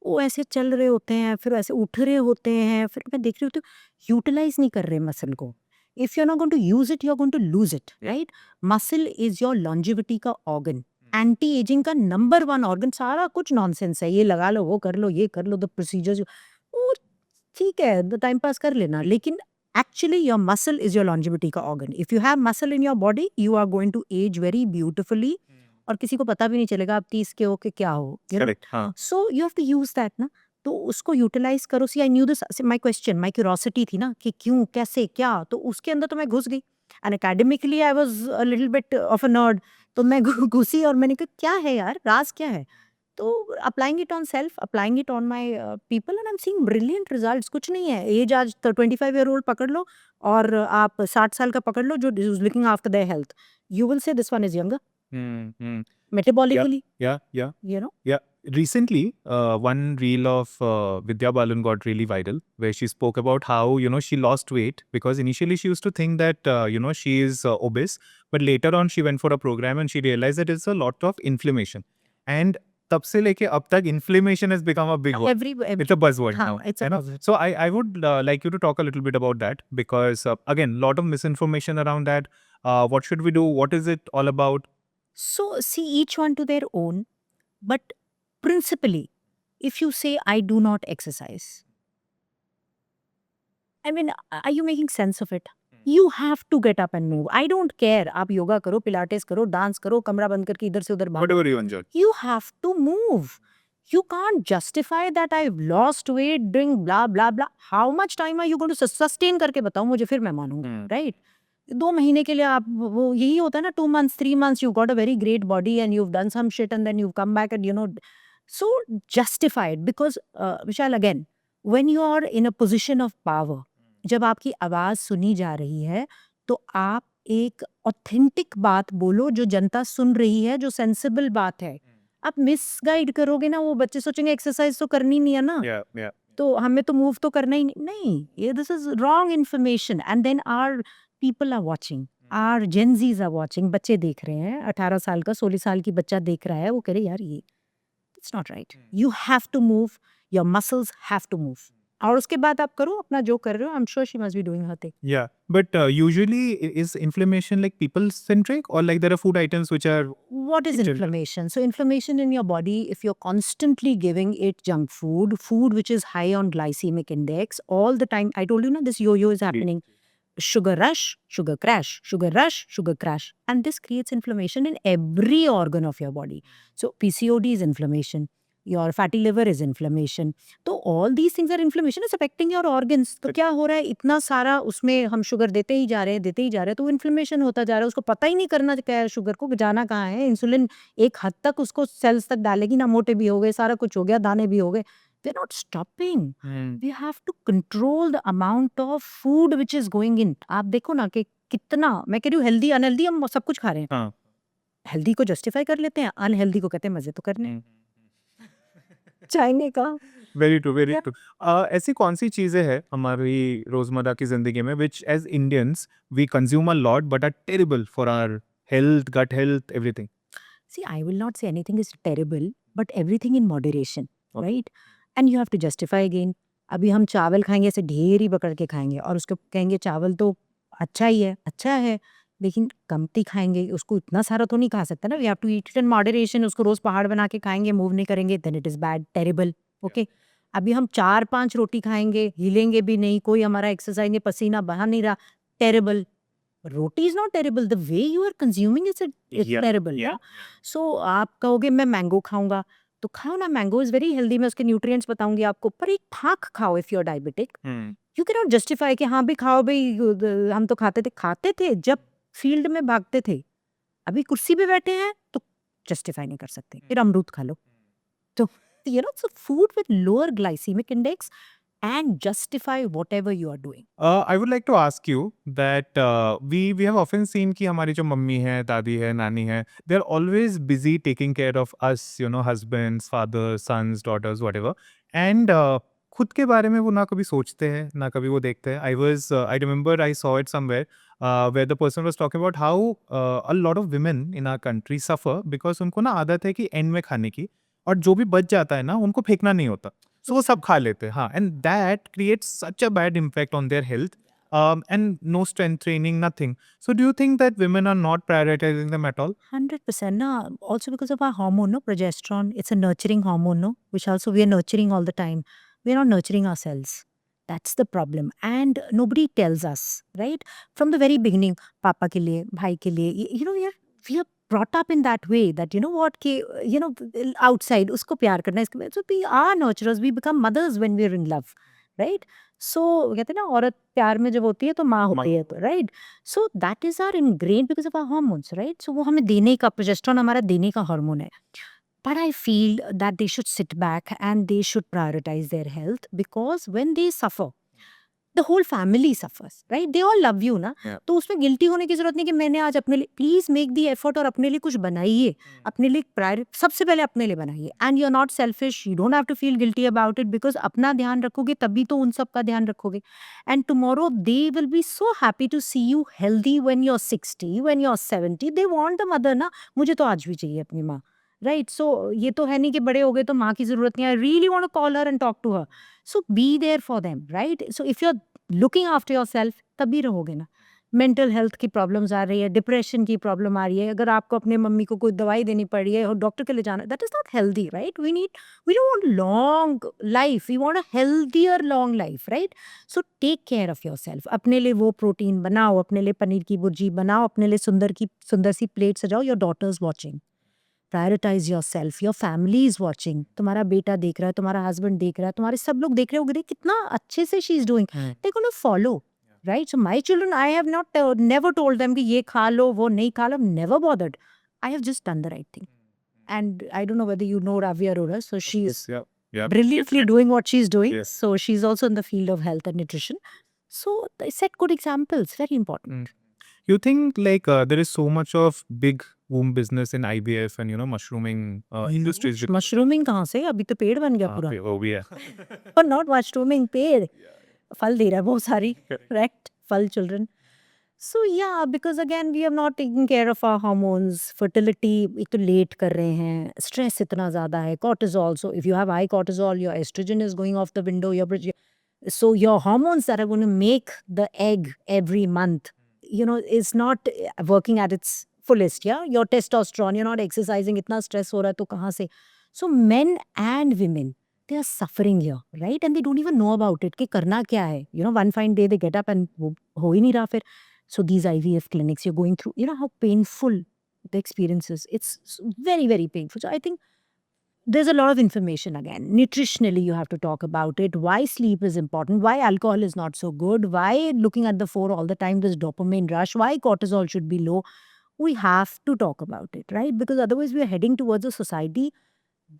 वो ऐसे चल रहे होते हैं, फिर ऐसे उठ रहे होते हैं, फिर मैं देख रही होती हूँ यूटिलाइज नहीं कर रहे मसल को। If you are not going to use it, you are going to lose it, right? Muscle is your longevity का ऑर्गन, एंटी एजिंग का नंबर 1 ऑर्गन। सारा कुछ नॉनसेंस है, ये लगा लो, वो कर लो, ये कर लो, द प्रोसीजर्स, वो ठीक है, द टाइम पास कर लेना, लेकिन actually your muscle is your longevity का organ. If you have muscle in your body, you are going to age very beautifully, और किसी को पता भी नहीं चलेगा आप 30 के हो के क्या हो। correct. हाँ. So you have to use that ना। तो उसको यूटिलाइज करो। See I knew this, my question, my curiosity थी ना कि क्यों, कैसे, क्या, तो उसके अंदर तो मैं घुस गई। And academically I was a little bit of a nerd, तो मैं घुसी और मैंने कहा क्या है यार, राज क्या है? तो applying it on self, applying it on my people, and I am seeing brilliant results. कुछ नहीं है एज, आज 25-year-old पकड़ लो और आप 60 साल का पकड़ लो जो is looking after their health, you will say this one is younger Hmm. metabolically, Yeah. you know. Yeah. Recently, one reel of Vidya Balan got really viral, where she spoke about how she lost weight because initially she used to think that she is obese, but later on she went for a program and she realized that it's a lot of inflammation, and तब से लेके अब तक inflammation has become a big word. It's a buzzword हाँ, now. it's a है ना? buzzword. So I would like you to talk a little bit about that because again, lot of misinformation around that. What should we do? What is it all about? So see each one to their own, but principally, if you say I do not exercise, I mean, are you making sense of it? You have to get up and move. I don't care. आप योगा करो, पिलाटेस करो, डांस करो, कमरा बंद करके इधर से उधर भागो. Whatever you enjoy. You have to move. You can't justify that I've lost weight doing blah blah blah. How much time are you going to sustain करके बताओ मुझे, फिर मैं मानूंगा, right? 2 महीने के लिए आप वो यही होता है ना, 2 months 3 months you've got a very great body and you've done some shit and then you've come back and so justify it because Vishal, again, when you are in a position of power, जब आपकी आवाज सुनी जा रही है तो आप एक ऑथेंटिक बात बोलो जो जनता सुन रही है, जो सेंसिबल बात है. आप मिसगाइड करोगे ना, वो बच्चे सोचेंगे एक्सरसाइज तो करनी नहीं है ना, Yeah. तो हमें तो मूव तो करना ही नहीं. ये this is wrong information and then are people are watching, are Gen Zs are watching. बच्चे देख रहे हैं, 18 साल का 16 साल की बच्चा देख रहा है, वो कह रहे यार ये it's not right. You have to move, your muscles have to move. और उसके बाद आप करो अपना जो कर रहे हो. I am sure she must be doing her thing. Yeah, but usually is inflammation like people centric or like there are food items which are What is Still- inflammation? So inflammation in your body, if you're constantly giving it junk food which is high on glycemic index all the time. I told you na, this yo-yo is happening. Sugar rush, sugar crash, sugar rush, sugar crash. And this creates inflammation in every organ of your body. So PCOD is inflammation. Your fatty liver is inflammation. तो all these things are inflammation is affecting your organs. तो क्या हो रहा है, इतना सारा उसमें हम शुगर देते ही जा रहे हैं, तो इन्फ्लेमेशन होता जा रहा है. उसको पता ही नहीं करना क्या है, शुगर को जाना कहाँ है. इंसुलिन एक हद तक उसको सेल्स तक डालेगी ना, मोटे भी हो गए, सारा कुछ हो गया, दाने भी हो गए. We're not stopping. We have to control the amount of food which is going in. आप देखो ना कि कितना, मैं कह रही हूँ हेल्दी अनहेल्दी हम सब कुछ खा रहे हैं. हाँ. हेल्दी को जस्टिफाई कर लेते हैं, अनहेल्दी को कहते हैं मजे तो करने हैं. चाइने का very true very Yeah. True. ऐसी कौन सी चीजें हैं हमारी रोजमर्रा की जिंदगी में which as Indians we consume a lot but are terrible for our health, gut health, everything. See, I will not say anything is terrible, but everything in moderation, Okay. right? And you have to justify again. अभी हम चावल खाएंगे, ऐसे ढेर ही पकड़ के खाएंगे और उसको कहेंगे चावल तो अच्छा है, लेकिन कमती खाएंगे, उसको इतना सारा तो नहीं खा सकता ना. We have to eat it in moderation. उसको रोज पहाड़ बना के खाएंगे, मूव नहीं करेंगे, then it is bad, terrible. Okay, अभी हम 4-5 रोटी खाएंगे, हिलेंगे भी नहीं, कोई हमारा एक्सरसाइज नहीं, पसीना बहा नहीं रहा, terrible. Roti is not terrible, the way you are consuming it's Yeah, terrible. yeah. So आप कहोगे मैं मैंगो खाऊंगा, तो खाओ ना, मैंगो इज वेरी हेल्दी, मैं उसके न्यूट्रिएंट्स बताऊंगी आपको, पर एक फाक खाओ if you are diabetic. You can not justify कि हाँ भी खाओ भाई, हम तो खाते थे जब फील्ड में भागते थे. अभी कुर्सी पे बैठे हैं तो जस्टिफाई नहीं कर सकते, फिर अमरूद खा लो. तो so food with lower glycemic index and justify whatever you are doing. I would like to ask you that we have often seen कि हमारी जो मम्मी है, दादी है, नानी है, they are always busy taking care of us, husbands, fathers, sons, daughters, whatever. And खुद के बारे में वो ना कभी सोचते हैं, ना कभी वो देखते हैं. I remember I saw it somewhere where the person was talking about how a lot of women in our country suffer because उनको ना आदत है कि एंड में खाने की, और जो भी बच जाता है ना उनको फेंकना नहीं होता, सो वो सब खा लेते हैं. हाँ, and that creates such a bad impact on their health and no strength training, nothing. So do you think that women are not prioritizing them at all? 100%. No, also because of our hormone, no, progesterone. It's a nurturing hormone, no, which also we are nurturing all the time. We are not nurturing ourselves. That's the problem. And nobody tells us, right? From the very beginning, Papa ke liye, bhai ke liye, we are brought up in that way that, you know what, outside, usko pyar karna, so we are nurturers, we become mothers when we're in love, right? So, कहते हैं ना, औरत प्यार में जब होती है तो माँ होती है, तो right. So that is are ingrained because of our hormones, right. So वो हमें देने का, प्रोजेस्टेरोन हमारा देने का हार्मोन है. But I feel that they should sit back and they should prioritize their health, because when they suffer, the whole family suffers, right? They all love you ना, Yeah. तो उसमें गिल्टी होने की जरूरत नहीं कि मैंने आज अपने लिए, प्लीज मेक दी एफर्ट और अपने लिए कुछ बनाइए, अपने लिए प्रायोरिटी सबसे पहले अपने लिए बनाइए, and you are not selfish, you don't have to feel guilty about it, because अपना ध्यान रखोगे तभी तो उन सब का ध्यान रखोगे, and tomorrow they will be so happy to see you healthy when you are 60, when you are 70, they want the mother ना, मुझे तो आज भी चाहिए अपनी माँ, राइट? सो ये तो है नहीं कि बड़े हो गए तो माँ की जरूरत नहीं, I really want to call her and talk to her, so be there for them, right? So if you are looking after yourself तभी रहोगे ना। मेंटल हेल्थ की प्रॉब्लम्स आ रही है, डिप्रेशन की प्रॉब्लम आ रही है, अगर आपको अपने मम्मी को कोई दवाई देनी पड़ रही है और डॉक्टर के लिए जाना, that is not healthy, right? We don't want long life, we want a healthier long life, right? So take care of yourself, अपने लिए वो प्रोटीन बनाओ, अपने लिए पनीर की भुर्जी बनाओ, अपने लिए सुंदर सी प्लेट सजाओ, your daughters watching, prioritize yourself, your family is watching, तुम्हारा बेटा देख रहा है, तुम्हारा हस्बैंड देख रहा है, तुम्हारे सब लोग देख रहे हो, कितना अच्छे से she is doing, they gonna follow, right? So my children, I have not never told them कि ये खा लो वो नहीं खा लो, never bothered, I have just done the right thing, and I don't know whether you know Ravi Arora, so she's Yeah. Yeah. brilliantly doing what she's doing, Yes. so she's also in the field of health and nutrition, so they set good examples, very important. You think like there is so much of big boom business in IVF and mushrooming industries. Mushrooming कहाँ से, अभी तो पेड़ बन गया पूरा, वो भी है. पर नॉट मशरूमिंग, पेड़ फल दे रहा है बहुत सारी, correct? फल children. So yeah, because again we have not taken care of our hormones, fertility एक तो लेट कर रहे हैं, stress इतना ज़्यादा है, cortisol, so if you have high cortisol, your estrogen is going off the window, so your hormones that are going to make the egg every month, is not working at its fullest, yeah? Your testosterone, you're not exercising, इतना stress हो रहा है तो कहाँ से? So men and women, they are suffering here, right? And they don't even know about it कि करना क्या है, one fine day they get up and वो हो ही नहीं रहा फिर. So these IVF clinics you're going through, how painful the experience is. It's very, very painful. So I think there's a lot of information again. Nutritionally, you have to talk about it. Why sleep is important. Why alcohol is not so good. Why looking at the phone all the time, this dopamine rush. Why cortisol should be low. We have to talk about it, right? Because otherwise we are heading towards a society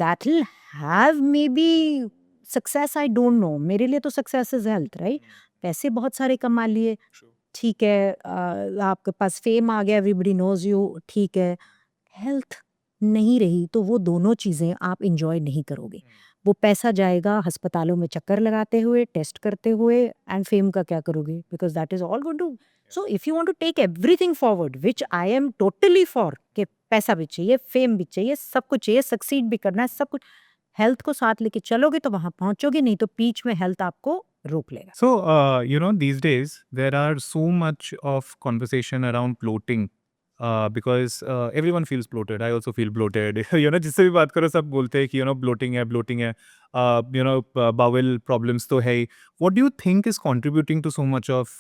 that will have maybe success. I don't know. मेरे लिए तो success is health, right? पैसे बहुत सारे कमा लिए, ठीक है, आपके पास फेम आ गया, एवरीबडी नोज यू, ठीक है, हेल्थ नहीं रही तो वो दोनों चीज़ें आप इंजॉय नहीं करोगे, वो पैसा जाएगा अस्पतालों में चक्कर लगाते हुए, टेस्ट करते हुए, एंड फेम का क्या करोगे, because that is all going to. So if you want to take everything forward, which I am totally for, कि पैसा भी चाहिए, फेम भी चाहिए, सब कुछ चाहिए, सक्सीड भी करना है, सब कुछ, हेल्थ को साथ लेके चलोगे तो वहां पहुंचोगे, नहीं तो बीच में हेल्थ आपको रोक लेगा. So, these days there are so much of conversation around bloating because everyone feels bloated. I also feel bloated. जिससे भी बात करो सब बोलते हैं कि bloating है, bloating है. Bowel problems तो है ही. What do you think is contributing to so much of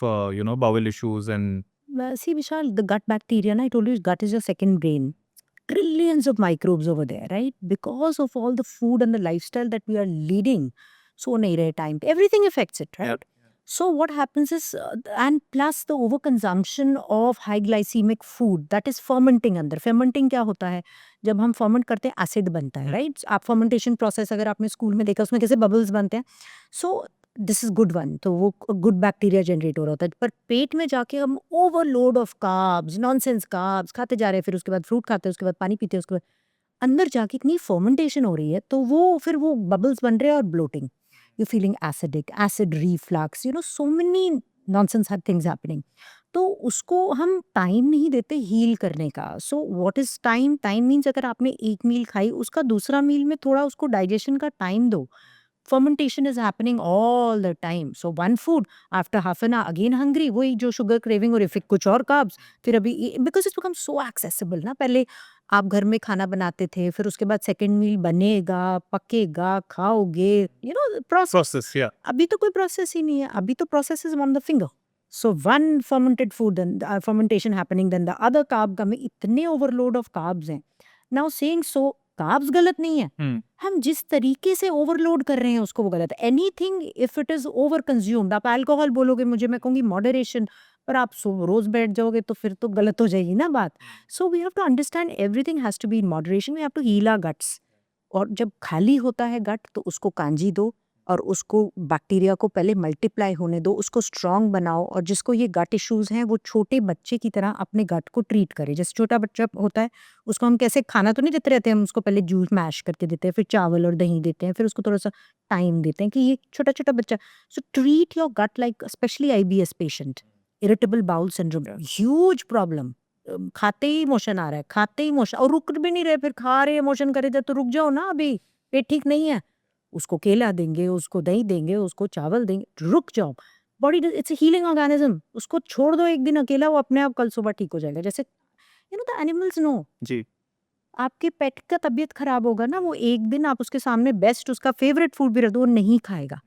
bowel issues and See, Vishal, the gut bacteria, I told you, gut is your second brain. Trillions of microbes over there, right? Because of all the food and the lifestyle that we are leading, so nahi rahe time pe, everything affects it, right? So what happens is, and plus the overconsumption of high glycemic food that is fermenting अंदर. Fermenting क्या होता है? जब हम ferment करते हैं, acid बनता है, right? आप fermentation process अगर आपने स्कूल में देखा, उसमें कैसे bubbles बनते हैं. So this is good one, तो वो गुड बैक्टीरिया जनरेट हो रहा होता है, पर पेट में जाके हम overload of carbs, nonsense carbs खाते जा रहे हैं, फिर उसके बाद फ्रूट खाते हैं, उसके बाद पानी पीते हैं, उसके बाद अंदर जाके इतनी फर्मेंटेशन हो रही है, तो वो फिर वो बबल्स बन रहे हैं और bloating, you feeling acidic, acid reflux, so many nonsense things happening. तो उसको हम टाइम नहीं देते हील करने का. So what is time? Time means अगर आपने एक मील खाई, उसका दूसरा मील में थोड़ा उसको डाइजेशन का टाइम दो. Fermentation is happening all the time. So one food, after half an hour, again hungry, वही जो sugar craving और फिर कुछ और carbs, फिर अभी because it's become so accessible ना. पहले आप घर में खाना बनाते थे, फिर उसके बाद सेकंड मील बनेगा, पकेगा, खाओगे, process? Yeah. अभी तो कोई प्रोसेस ही नहीं है. अभी तो process is on the finger. So one fermented food, then fermentation happening, then the other carb coming, इतने overload of carbs हैं. Now saying so, कार्ब्स गलत नहीं है, हम जिस तरीके से ओवरलोड कर रहे हैं उसको वो गलत है. Anything if it is over consumed, आप अल्कोहल बोलोगे मुझे, मैं कहूंगी मॉडरेशन, पर आप रोज बैठ जाओगे तो फिर तो गलत हो जाएगी ना बात. So we have to understand everything has to be in moderation. We have to heal our guts. और जब खाली होता है गट तो उसको कांजी दो, और उसको बैक्टीरिया को पहले मल्टीप्लाई होने दो, उसको स्ट्रांग बनाओ, और जिसको ये गट इश्यूज हैं वो छोटे बच्चे की तरह अपने गट को ट्रीट करे। जैसे छोटा बच्चा होता है, उसको हम कैसे खाना तो नहीं देते रहते, हम उसको पहले जूस मैश करके देते हैं, फिर चावल और दही देते हैं, फिर उसको थोड़ा सा टाइम देते हैं कि ये छोटा छोटा बच्चा। So treat your gut like, specially IBS patient, irritable bowel syndrome, huge problem. खाते ही मोशन आ रहा है, खाते ही मोशन, और रुक भी नहीं रहे, फिर खा रहे मोशन करे जाए तो रुक जाओ ना, अभी पेट ठीक नहीं है, उसको केला देंगे, उसको दही देंगे, उसको चावल देंगे, रुक जाओ। Body it's a healing organism, उसको छोड़ दो एक दिन अकेला, वो अपने आप कल सुबह ठीक हो जाएगा। जैसे द एनिमल्स नो, जी। आपके पेट का तबीयत खराब होगा ना, वो एक दिन आप उसके सामने बेस्ट उसका फेवरेट फूड भी रख दो, वो नहीं खाएगा,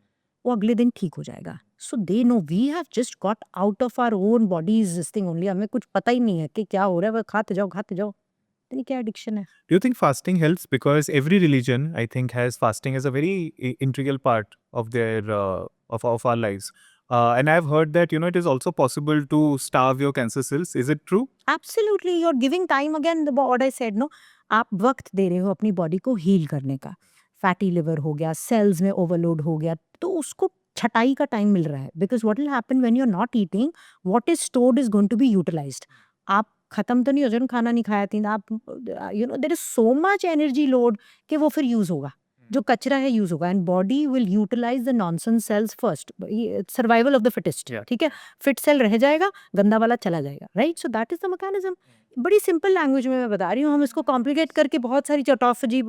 वो अगले दिन ठीक हो जाएगा। So they know we have just got out of our own bodies this thing only, हमें कुछ पता ही नहीं है कि क्या हो रहा है, वो खाते जाओ खाते जाओ, पता नहीं क्या एडिक्शन है। Do you think fasting helps? Because every religion, I think, has fasting as a very integral part of their of our lives. And I've heard that it is also possible to starve your cancer cells. Is it true? Absolutely, you are giving time again, what I said, no, आप वक्त दे रहे हो अपनी बॉडी को हील करने का। फैटी लिवर हो गया, सेल्स में ओवरलोड हो गया, तो उसको छटाई का टाइम मिल रहा है, because what will happen when you are not eating, what is stored is going to be utilized. आप खत्म तो नहीं हो जाए, खाना नहीं खाया तीन आप, there is so much energy load कि वो फिर यूज होगा, जो कचरा है यूज होगा, and body will utilize the nonsense cells first, survival of the fittest, Yeah. ठीक है, फिट सेल रह जाएगा, गंदा वाला चला जाएगा, right. So that is the mechanism. बड़ी सिंपल लैंग्वेज में मैं बता रही हूँ, हम इसको कॉम्प्लिकेट करके बहुत सारी चटोफजी,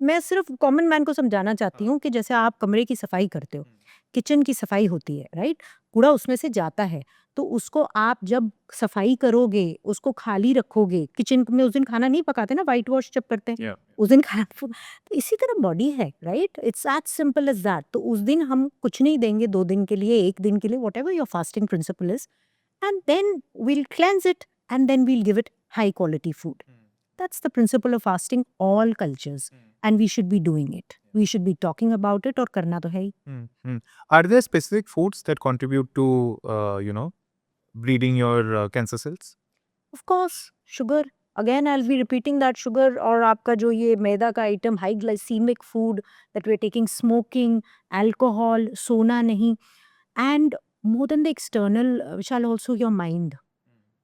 मैं सिर्फ कॉमन मैन को समझाना चाहती हूँ कि जैसे आप कमरे की सफाई करते हो, किचन की सफाई होती है, राइट, कूड़ा उसमें से जाता है, तो उसको आप जब सफाई करोगे, उसको खाली रखोगे, किचन में उस दिन खाना नहीं पकाते ना, वाइट वॉश जब करते हैं, Yeah. उस दिन खाना तो इसी तरह बॉडी है, right, it's as simple as that. तो उस दिन हम कुछ नहीं देंगे, 2 दिन के लिए, 1 दिन के लिए, whatever your fasting principle is, and then we'll cleanse it, and then we'll give it high quality food. That's the principle of fasting, all cultures, and we should be doing it, we should be talking about it, और करना तो है ही। Hmm. Are there specific foods that contribute to, breeding your cancer cells? Of course, sugar, again I'll be repeating that, sugar, और आपका जो ये मैदा का item, high glycaemic food that we're taking, smoking, alcohol, सोना नहीं, and more than the external, Vishal, also your mind.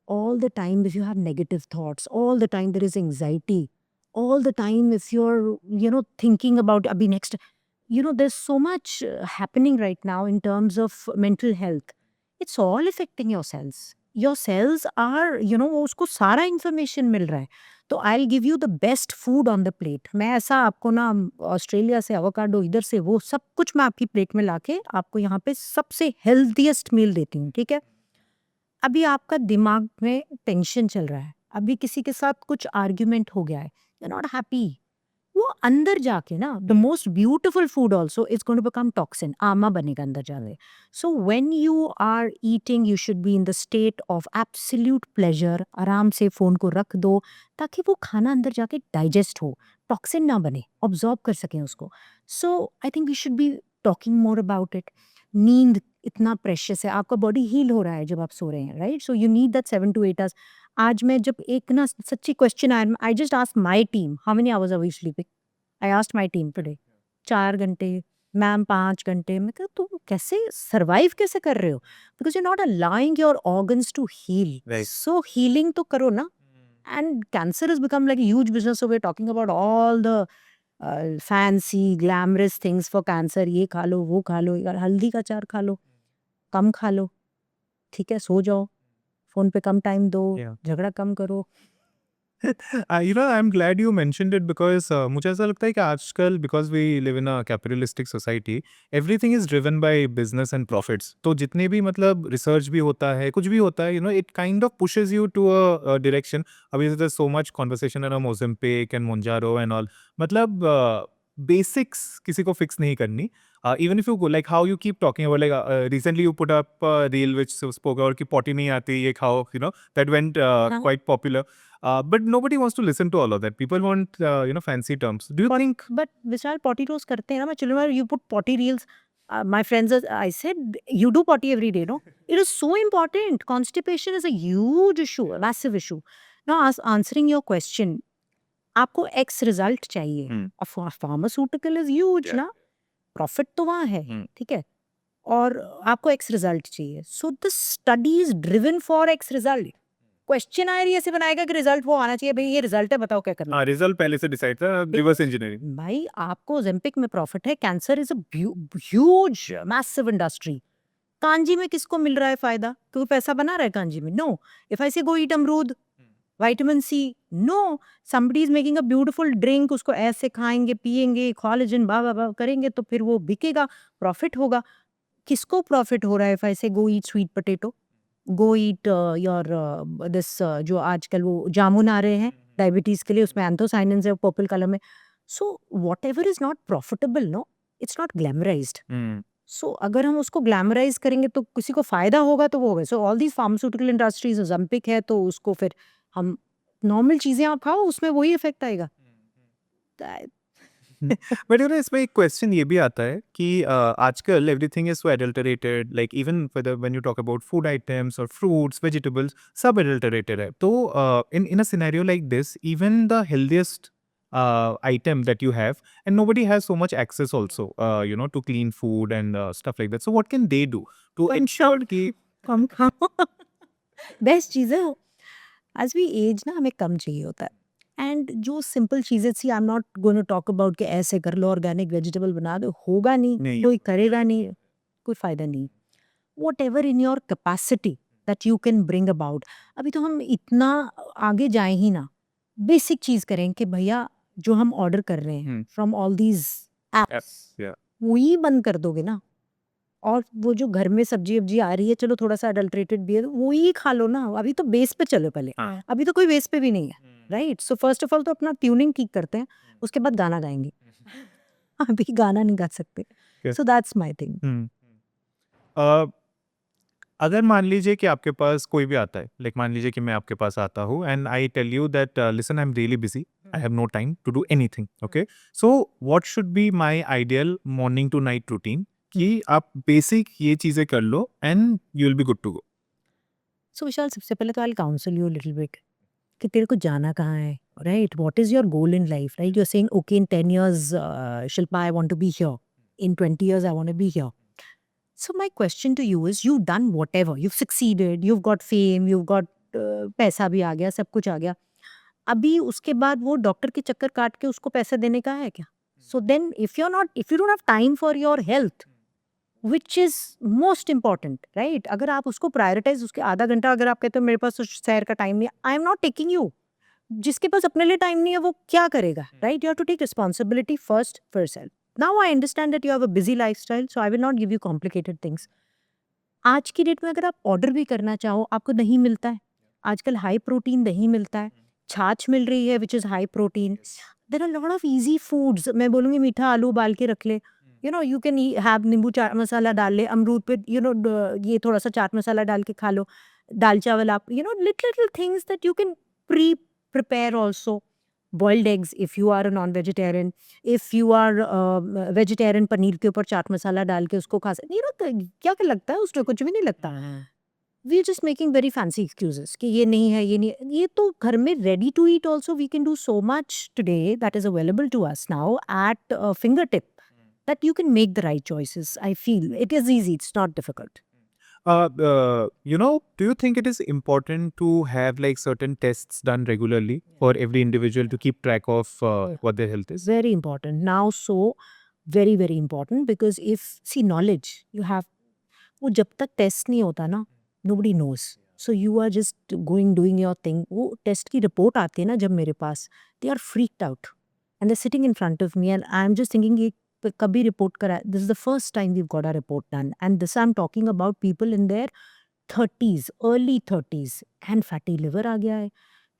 All the time if you have negative thoughts, all the time there is anxiety, all the time if you're thinking about abhi next, there's so much happening right now in terms of mental health. It's all affecting your cells. Your cells are, usko sara information mil raha hai. तो I give you the best food on the plate. मैं ऐसा आपको ना, ऑस्ट्रेलिया से एवोकाडो, इधर से वो, सब कुछ मैं आपकी प्लेट में लाके आपको यहाँ पे सबसे हेल्दीएस्ट मील देती हूँ, ठीक है। अभी आपका दिमाग में टेंशन चल रहा है, अभी किसी के साथ कुछ आर्ग्यूमेंट हो गया है, यू आर नॉट हैप्पी, वो अंदर जाके ना, the most beautiful food also is going to become toxin, आमा बनेगा अंदर जाके। So when you are eating, you should be in the state of absolute pleasure, आराम से फोन को रख दो, ताकि वो खाना अंदर जाके डाइजेस्ट हो, टॉक्सिन ना बने, ऑब्जॉर्ब कर सकें उसको। So I think we should be talking more about it. नींद इतना प्रेशियस है, आपका बॉडी हील हो रहा है जब आप सो रहे हैं, right, so you need that 7 to 8 hours. आज मैं जब एक ना सच्ची क्वेश्चन आया, I just asked my team how many hours are we sleeping, I asked my team today, 4 घंटे, मैम 5 घंटे। मैं कहा तुम कैसे सर्वाइव कैसे कर रहे हो, because you not allowing your organs to heal, Right. So healing तो करो ना। And cancer has become like a huge business, so we're talking about all the fancy glamorous things for cancer, ये खा लो, वो खा लो, यार हल्दी का अचार खा लो, कम खा लो, ठीक है, सो जाओ, फोन पे कम टाइम दो, Yeah. झगड़ा कम करो। I'm glad you mentioned it because मुझे ऐसा लगता है कि आजकल because we live in a capitalistic society, everything is driven by business and profits. तो जितने भी मतलब research भी होता है, कुछ भी होता है, it kind of pushes you to a direction. अभी there's so much conversation around Ozempic and Mounjaro and all. मतलब basics किसी को fix नहीं करनी. Even if you go like how you keep talking about like recently you put up a reel which spoke about कि potty नहीं आती ये खाओ, that went हाँ। quite popular. But nobody wants to listen to all of that. People want, fancy terms. Do you think? But Vishal potty रोज करते हैं ना, मैं children you put potty reels, my friends I said you do potty every day, no, it is so important, constipation is a huge issue, a massive issue. Now answering your question, आपको X रिजल्ट चाहिए, Hmm. a pharmaceutical is huge, Yeah. ना, प्रॉफिट तो वहाँ है, हम्म, ठीक है, और आपको एक्स रिजल्ट चाहिए, so the study is driven for X result. Questionnaire ऐसे बनाएगा कि रिजल्ट वो आना चाहिए, भाई ये रिजल्ट है, बताओ क्या करना है। हाँ, रिजल्ट पहले से डिसाइड था, रिवर्स इंजीनियरिंग। भाई आपको ओजेम्पिक में प्रॉफिट है, cancer is a huge massive industry. Kanji में किसको मिल रहा है फायदा? कोई पैसा बना रहा है कांजी में? No. If I say go eat अमरूद, vitamin C, no. Somebody is making a beautiful drink, उसको ऐसे खाएंगे पिएंगे कोलेजन बा करेंगे तो फिर वो बिकेगा, प्रॉफिट होगा। किसको प्रॉफिट हो रहा है? If I say go eat sweet potato, go eat your this, जो आजकल वो जामुन आ रहे हैं डायबिटीज के लिए, उसमें एंथोसाइनिन्स है पर्पल कलर में। So whatever is not profitable, no, it's not glamorised. सो अगर हम उसको ग्लैमराइज करेंगे तो किसी को फायदा होगा तो वो होगा। सो all these pharmaceutical industries, Ozempic है तो उसको फिर हम नॉर्मल चीजें आप खाओ उसमें वही इफेक्ट आएगा। बट इसमें एक क्वेश्चन ये भी आता है कि आजकल everything is so adulterated, like even when you talk about food items और फ्रूट्स वेजिटेबल्स, सब एडल्टरेटेड है। तो in a scenario like this, even the healthiest item that you have, and nobody has so much access also, to clean food and stuff like that. So what can they do to ensure कि कम खाओ। बेस्ट चीज़ है एज वी एज ना, हमें कम चाहिए होता है। एंड जो सिंपल चीज़ें, see I am not going to talk about कि ऐसे कर लो ऑर्गेनिक वेजिटेबल बना दो, होगा नहीं, नहीं। कोई करेगा नहीं, कोई फायदा नहीं। What ever in your capacity that you can bring about. अभी तो हम इतना आगे जाए ही ना, बेसिक चीज़ करें कि भैया जो हम ऑर्डर कर रहे हैं from all these apps, yeah. वही बंद कर दोगे ना, और वो जो घर में सब्जी वब्जी आ रही है, चलो थोड़ा सा अडल्ट्रेटेड भी है, तो वही खा लो ना। अभी तो बेस पे चलो पहले, हाँ। अभी तो कोई बेस पे भी नहीं है, right? So first of all तो अपना ट्यूनिंग ठीक करते हैं, उसके बाद गाना गाएंगे। अभी गाना नहीं गा सकते। Okay. So that's my thing. अगर मान लीजिए कि आपके पास कोई भी आता है, लाइक मान लीजिए कि मैं आपके पास आता हूँ and I tell you that listen, I am really busy, I have no time to do anything, okay, so what should be my ideal morning to night routine कि आप बेसिक ये चीजें कर लो and you will be good to go. So Vishal, सबसे पहले तो I will counsel you little bit कि तेरे को जाना कहाँ है, right? What is your goal in life, right? You are saying okay in 10 years, Shilpa, I want to be here, in 20 years I want to be here. So my question to you is, you've done whatever, you've succeeded, you've got fame, you've got पैसा भी आ गया, सब कुछ आ गया। अभी उसके बाद वो डॉक्टर के चक्कर काट के उसको पैसे देने का है क्या? So then if you don't have time for your health, which is most important, right? अगर आप उसको प्रायोरिटाइज, उसके आधा घंटा अगर आप कहते हो मेरे पास तो सैर का टाइम नहीं है, आई एम नॉट टेकिंग यू। जिसके पास अपने लिए टाइम नहीं है वो क्या करेगा, right? You have to take responsibility first for yourself. Now I understand that you have a busy lifestyle, so I will not give you complicated things. आज की डेट में अगर आप ऑर्डर भी करना चाहो, आपको दही मिलता है, आजकल हाई प्रोटीन दही मिलता है, छाछ मिल रही है which is high protein. There are lot of easy foods. मैं बोलूँगी मीठा आलू उबाल के रख ले, यू कैन हैव नींबू चाट मसाला डाल ले, अमरूद पे ये थोड़ा सा चाट मसाला डाल के खा लो, दाल चावल आप little things that you can pre prepare also. Boiled eggs if you are a non vegetarian, if you are vegetarian, paneer के ऊपर चाट मसाला डाल के उसको खा सकते। क्या क्या लगता है उसमें? कुछ भी नहीं लगता। We are just making very fancy excuses कि ये नहीं है, ये नहीं है। ये तो घर में ready to eat also we can do so much today that is available to us now at finger tip, that you can make the right choices. I feel it is easy, it's not difficult. Do you think it is important to have like certain tests done regularly for every individual to keep track of what their health is? Very important now, so very very important, because if see knowledge you have, वो जब तक टेस्ट नहीं होता ना, nobody knows. So you are just going doing your thing. वो टेस्ट की रिपोर्ट आती है ना जब मेरे पास, they are freaked out and they're sitting in front of me and I'm just thinking ये कभी रिपोर्ट करा, this is the first time we've got a report done, and this I'm talking about people in their 30s, early 30s, and fatty liver आ गया है,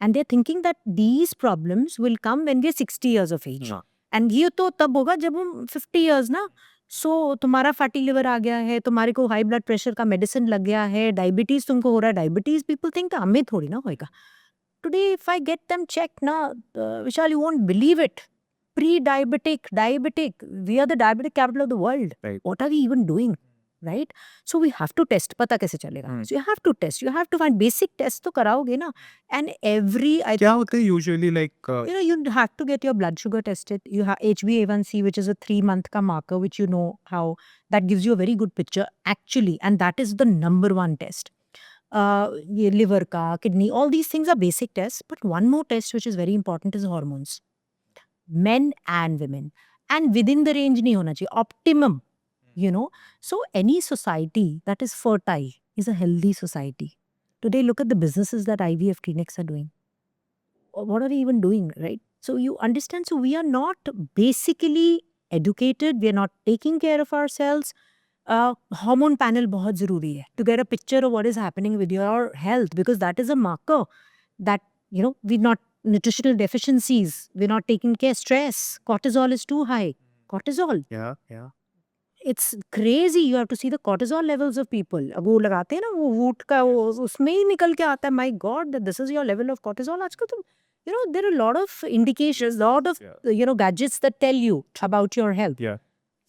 and they're thinking that these problems will come when we're 60 years of age. And ये तो तब होगा जब हम 50 years ना। सो तुम्हारा फैटी लिवर आ गया है, तुम्हारे को हाई ब्लड प्रेशर का मेडिसिन लग गया है, डायबिटीज तुमको हो रहा है। डायबिटीज पीपल थिंक हमें थोड़ी ना होएगा। Today if I get them check ना, Vishal, you won't believe it, pre-diabetic, diabetic, we are the diabetic capital of the world. Right. What are we even doing? right? So we have to test. पता कैसे चलेगा? So you have to test. You have to find basic test तो कराओगे ना. And क्या होता है usually like you have to get your blood sugar tested. You have HbA1c, which is a 3-month ka marker, which you know how that gives you a very good picture actually, and that is the number one test. ये liver ka, kidney, all these things are basic tests, but one more test which is very important is hormones. Men and women, and within the range नहीं होना चाहिए, optimum, you know. So any society that is fertile is a healthy society. Today, look at the businesses that IVF clinics are doing. What are we even doing, right? So you understand, so we are not basically educated, we are not taking care of ourselves. Hormone panel बहुत ज़रूरी है to get a picture of what is happening with your health, because that is a marker that, you know, we're not nutritional deficiencies, we're not taking care. Stress, cortisol is too high. Cortisol, yeah it's crazy. You have to see the cortisol levels of people. अब वो लगाते हैं ना वो वूट का वो उसमें ही निकल के आता है. My God, that this is your level of cortisol. आजकल तो, you know, there are a lot of indications, lot of you know, gadgets that tell you about your health. yeah.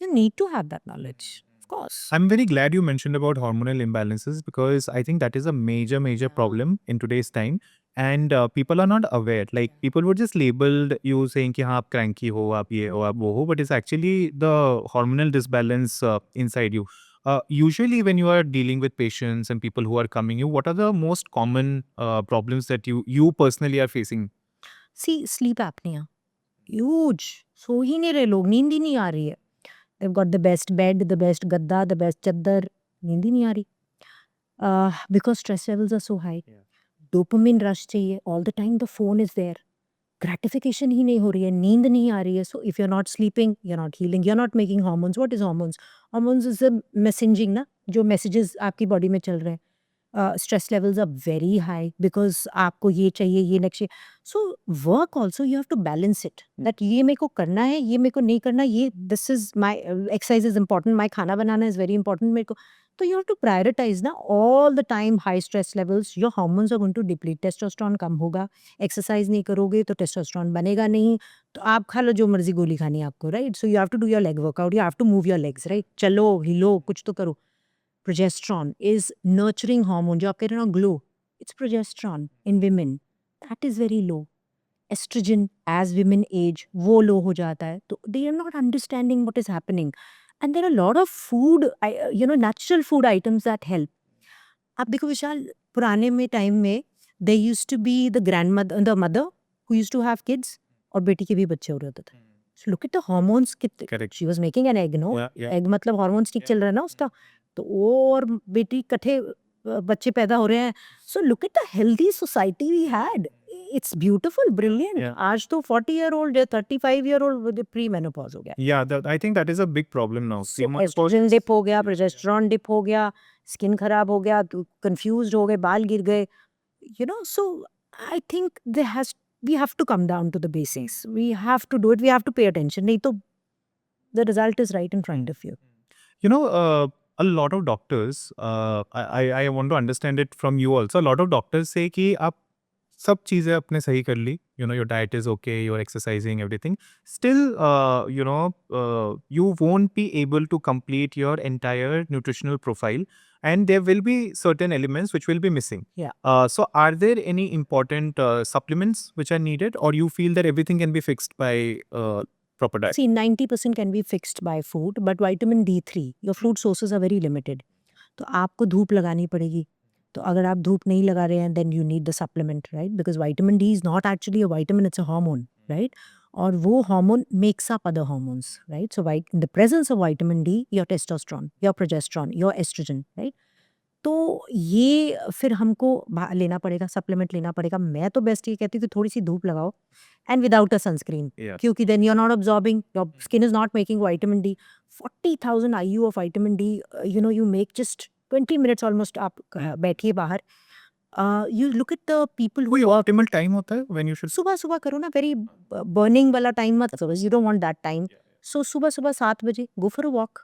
You need to have that knowledge, of course. I'm very glad you mentioned about hormonal imbalances, because I think that is a major problem in today's time. And people are not aware. Like people were just labeled you saying कि हाँ आप cranky हो, आप ये हो, आप वो हो, but it's actually the hormonal disbalance inside you. Usually when you are dealing with patients and people who are coming you, what are the most common problems that you personally are facing? See, sleep apnea, huge. सो ही नहीं रहे लोग, नींद ही नहीं आ रही है. They've got the best bed, the best गद्दा, the best चद्दर, नींद ही नहीं आ रही. Because stress levels are so high. Dopamine rush चाहिए, all the time the phone is there. Gratification ही नहीं हो रही है, नींद नहीं आ रही है. So if you're not sleeping, you're not healing, you're not making hormones. What is hormones? Hormones is a messaging ना, जो messages आपकी body में चल रहे हैं. Stress levels are very high because आपको ये चाहिए, ये next चाहिए. So work also you have to balance it. That ये मेरे को करना है, ये मेरे को नहीं करना, ये this is my exercise is important, my खाना बनाना is very important मेरे को. So you have to prioritize ना, all the time high stress levels, your hormones are going to deplete, testosterone कम होगा, exercise नहीं करोगे तो testosterone बनेगा नहीं, तो आप खा लो जो मर्जी गोली खानी है आपको, right? So you have to do your leg workout, you have to move your legs, right? चलो, हिलो, कुछ तो करो. Progesterone is nurturing hormone, जो आप कह रहे हो ना glow, it's progesterone in women, that is very low. Estrogen as women age, वो low हो जाता है, तो they are not understanding what is happening. And there are a lot of food, you know, natural food items that help. आप देखो विशाल, पुराने में टाइम में there used to be the grandmother, the mother who used to have kids, और बेटी के भी बच्चे हो रहे होते थे. So look at the hormones, कितने, Correct. she was making an egg, no? Yeah. Egg मतलब hormones ठीक चल रहा है ना उसका, तो वो और बेटी इकट्ठे बच्चे पैदा हो रहे हैं. So look at the healthy society we had. It's beautiful, brilliant. Yeah. आज तो 40-year-old या 35-year-old with pre-menopause हो गया. Yeah, I think that is a big problem now. So estrogen dip हो गया, progesterone dip हो गया, skin खराब हो गया, confused हो गए, बाल गिर गए. You know, so I think we have to come down to the basics. We have to do it. We have to pay attention. नहीं तो the result is right in front of you. You know, a lot of doctors, I want to understand it from you also. A lot of doctors say कि आप सब चीज़ें अपने सही कर ली, you know, your diet is okay, you're exercising, everything. Still, you know, you won't be able to complete your entire nutritional profile, and there will be certain elements which will be missing. Yeah. So are there any important supplements which are needed, or you feel that everything can be fixed by proper diet? See, 90% can be fixed by food, but vitamin D3, your fruit sources are very limited. तो आपको धूप लगानी पड़ेगी. तो अगर आप धूप नहीं लगा रहे हैं, then you need the supplement, right? Because vitamin D is not actually a vitamin, it's a hormone, right? और वो hormone makes up other hormones, right? So in the presence of vitamin D, your testosterone, your progesterone, your estrogen, right? तो ये फिर हमको लेना पड़ेगा, सप्लीमेंट लेना पड़ेगा. मैं तो बेस्ट ये कहती हूँ कि थोड़ी सी धूप लगाओ and without a sunscreen, Yeah. क्योंकि then you are not absorbing, your skin is not making vitamin D. 40,000 IU of vitamin D, you know, you make just 20 minutes almost. आप बैठिए बाहर. You look at the people who कोई work. optimal time होता है when you should? सुबह सुबह करो ना, वेरी बर्निंग वाला टाइम मत, you don't want that time. So सुबह सुबह 7 बजे go for a walk,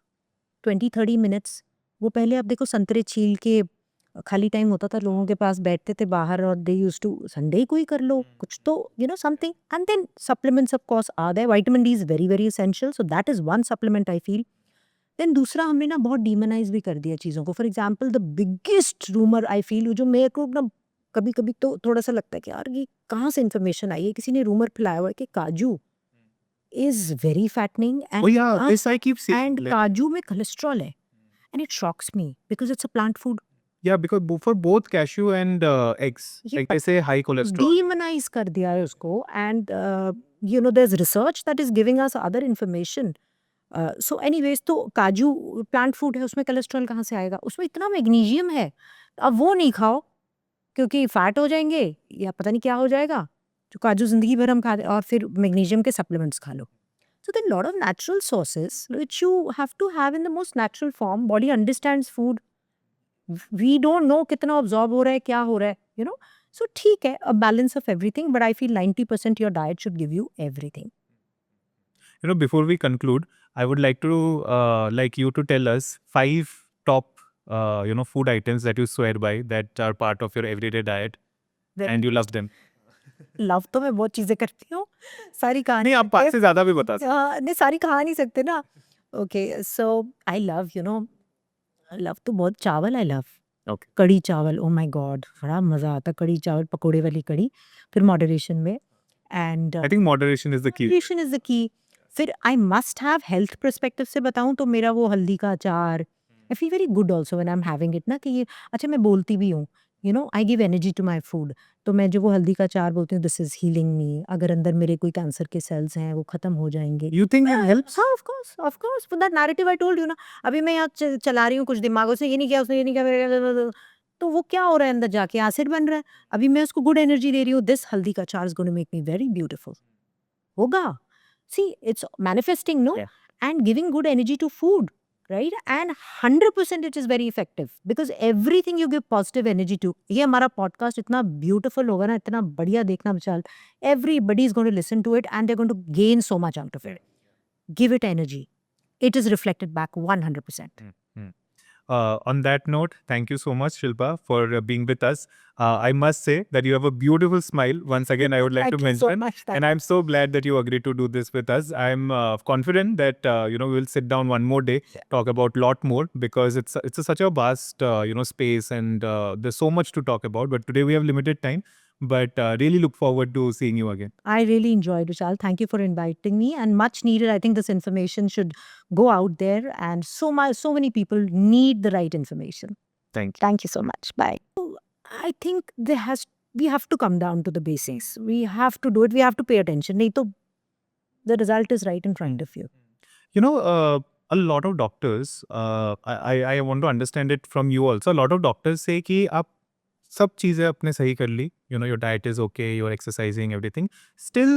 20-30 minutes. वो पहले आप देखो संतरे छील के, खाली टाइम होता था लोगों के पास, बैठते थे बाहर और दे यूज्ड टू, संडे को ही कर लो कुछ तो, you know, something. And then supplements of course are there. Vitamin D is very very essential, so that is one supplement I feel. Then दूसरा हमने ना बहुत डीमोनाइज भी कर दिया चीज़ों को। For example the biggest rumour I feel, जो मेरे को ना कभी कभी तो थोड़ा सा लगता है कि यार ये कहाँ से इन्फॉर्मेशन आई है, किसी ने रूमर फैलाया हुआ है कि kaju is very fattening Oh yeah, and this I keep seeing. And काजू में कोलेस्ट्रॉल है, and it shocks me because it's a plant food. Yeah, because for both cashew and eggs, ये like they say high cholesterol. Demonize कर दिया है उसको, and you know there is research that is giving us other information. So anyways, तो काजू प्लांट फूड है, उसमें कोलेस्ट्रॉल कहाँ से आएगा? उसमें इतना मैग्नीशियम है, अब वो नहीं खाओ क्योंकि फैट हो जाएंगे या पता नहीं क्या हो जाएगा। जो काजू जिंदगी भर हम खा और फिर मैग्नीशियम के सप्लीमेंट्स खा लो। So there are a lot of natural sources which you have to have in the most natural form. Body understands food. We don't know कितना absorb हो रहा है, क्या हो रहा है, you know. So ठीक है, a balance of everything, but I feel 90% your diet should give you everything. You know, before we conclude, I would like to like you to tell us 5 top food items that you swear by that are part of your everyday diet That and you love them. love तो मैं बहुत चीजें करती हूँ, सारी कहा नहीं, नहीं आप 5 सकते। से ज्यादा भी बता सकते नहीं, सारी कहा नहीं सकते ना। Okay, so I love, you know, love तो बहुत, चावल आई लव। Okay. कड़ी चावल, ओ माय गॉड, बड़ा मजा आता कड़ी चावल, पकोड़े वाली कड़ी, फिर मॉडरेशन में, and I think moderation is the key. Moderation is the key. फिर I must have, health perspective से बताऊं तो मेरा वो हल्दी का अचार, I feel very good also when I am having it ना, कि ये अच्छा, मैं बोलती भी हूँ, you know, I give energy to my food. तो मैं जो वो हल्दी का अचार बोलती हूँ, दिस इज हीलिंग मी, अगर अंदर मेरे कोई कैंसर के सेल्स हैं वो खत्म हो जाएंगे। You think it helps? हाँ, of course, for that narrative I told you ना। अभी मैं यहाँ चला रही हूँ कुछ दिमागों से, ये नहीं किया उसने, ये नहीं किया, तो वो क्या हो रहा है अंदर जाके, एसिड बन रहा है। अभी मैं उसको गुड एनर्जी दे रही हूँ, दिस हल्दी का अचार is gonna make me very beautiful. होगा, see it's manifesting, no, Yeah. And giving good energy to food, right, and 100% it is very effective because everything you give positive energy to. ये हमारा पॉडकास्ट इतना ब्यूटीफुल होगा ना, इतना बढ़िया, देखना Vishal, everybody is going to listen to it and they are going to gain so much out of it. Give it energy. It is reflected back 100%. On that note, thank you so much, Shilpa, for being with us. I must say that you have a beautiful smile. Once again, I would like to Thank you so mention, much. and I'm so glad that you agreed to do this with us. I'm confident that we will sit down one more day, talk about lot more, because it's such a vast space, and there's so much to talk about. But today we have limited time. But really look forward to seeing you again. I really enjoyed, Vishal. Thank you for inviting me, and much needed. I think this information should go out there, and so many people need the right information. Thank you. Thank you so much. Bye. I think we have to come down to the basics. We have to do it. We have to pay attention. नहीं तो the result is right in front of you. You know, a lot of doctors, I want to understand it from you also. A lot of doctors say कि आप सब चीज़ें अपने सही कर ली, your diet is okay, you're exercising, everything. Still,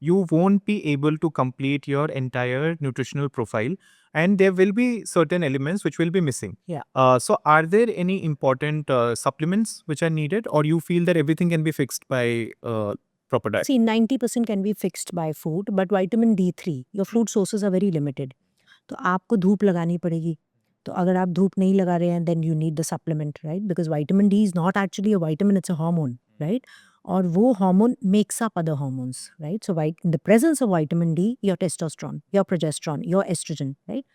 you won't be able to complete your entire nutritional profile, and there will be certain elements which will be missing. Yeah. So are there any important supplements which are needed, or you feel that everything can be fixed by proper diet? See, 90% can be fixed by food, but vitamin D3, your food sources are very limited. तो आपको धूप लगानी पड़ेगी। तो अगर आप धूप नहीं लगा रहे हैं, then you need the supplement, right, because vitamin D is not actually a vitamin, it's a hormone, right, और वो hormone makes up other hormones, right. So in the presence of vitamin D, your testosterone, your progesterone, your oestrogen, right,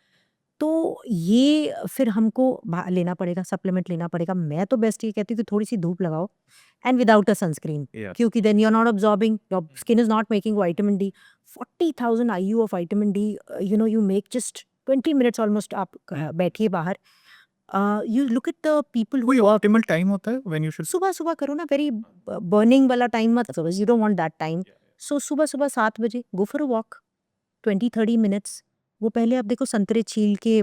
तो ये फिर हमको लेना पड़ेगा, सप्लीमेंट लेना पड़ेगा। मैं तो बेस्ट ये कहती हूँ कि थोड़ी सी धूप लगाओ, and without a sunscreen, Yeah. क्योंकि then you are not absorbing, your skin is not making vitamin D. 40,000 IU of vitamin D, you make just 20 minutes almost. आप बैठिए बाहर, you look at the people कोई हु optimal time होता है when you should? सुबह सुबह करो ना, वेरी बर्निंग वाला टाइम मत, you don't want that time. So सुबह सुबह 7 बजे go for a walk, 20-30 minutes. वो पहले आप देखो, संतरे छील के,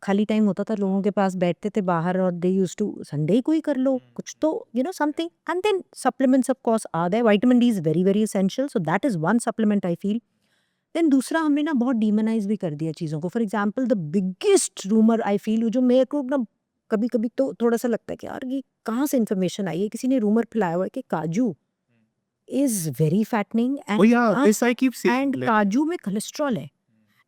खाली टाइम होता था लोगों के पास, बैठते थे बाहर, और दे यूज्ड टू, संडे को ही कर लो कुछ तो, something, and then supplements of course are there. Vitamin D is very very essential, so that is one supplement I feel. Then दूसरा हमने ना बहुत डीमोनाइज भी कर दिया चीज़ों को। For example the biggest rumour I feel, जो मेरे को ना कभी कभी तो थोड़ा सा लगता है कि यार ये कहाँ से इन्फॉर्मेशन आई है, किसी ने रूमर फैलाया हुआ है कि kaju is very fattening, Oh yeah, this I keep seeing. And काजू में कोलेस्ट्रॉल है,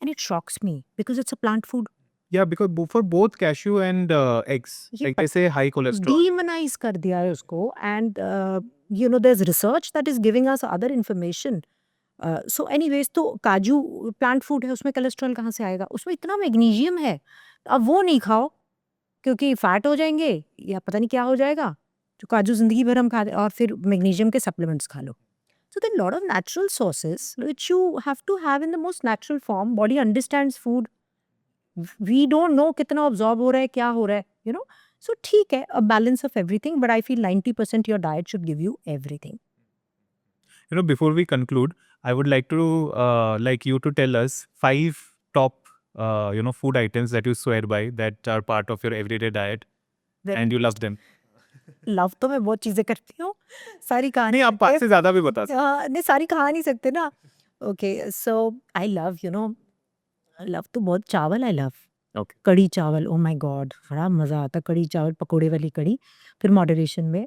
and it shocks me because it's a plant food. Yeah, because for both cashew and eggs, ये like they say high cholesterol. Demonize कर दिया है उसको, and there is research that is giving us other information. So anyways तो काजू प्लांट फूड है, उसमें कोलेस्ट्रॉल कहाँ से आएगा? उसमें इतना मैग्नीशियम है, अब वो नहीं खाओ क्योंकि फैट हो जाएंगे या पता नहीं क्या हो जाएगा। जो काजू ज़िंदगी भर हम खाते और फिर मैग्नीशियम के सप्लीमेंट्स खा लो। So there are a lot of natural sources which you have to have in the most natural form. Body understands food. We don't know कितना absorb हो रहा है, क्या हो रहा है, you know. So ठीक है, a balance of everything, but I feel 90% your diet should give you everything. Before we conclude, I would like to like you to tell us 5 top food items that you swear by that are part of your everyday diet Very and you love them. love तो मैं बहुत चीज़ें करती हूँ, सारी कहा नहीं, नहीं आप 5 सकते। से ज़्यादा भी बता सकते नहीं सारी कहा नहीं सकते ना। Okay, so I love, love तो बहुत चावल I love. Okay. कड़ी चावल, oh my God, बड़ा मज़ा आता है कड़ी चावल, पकोड़े वाली कड़ी, फिर मॉडरेशन में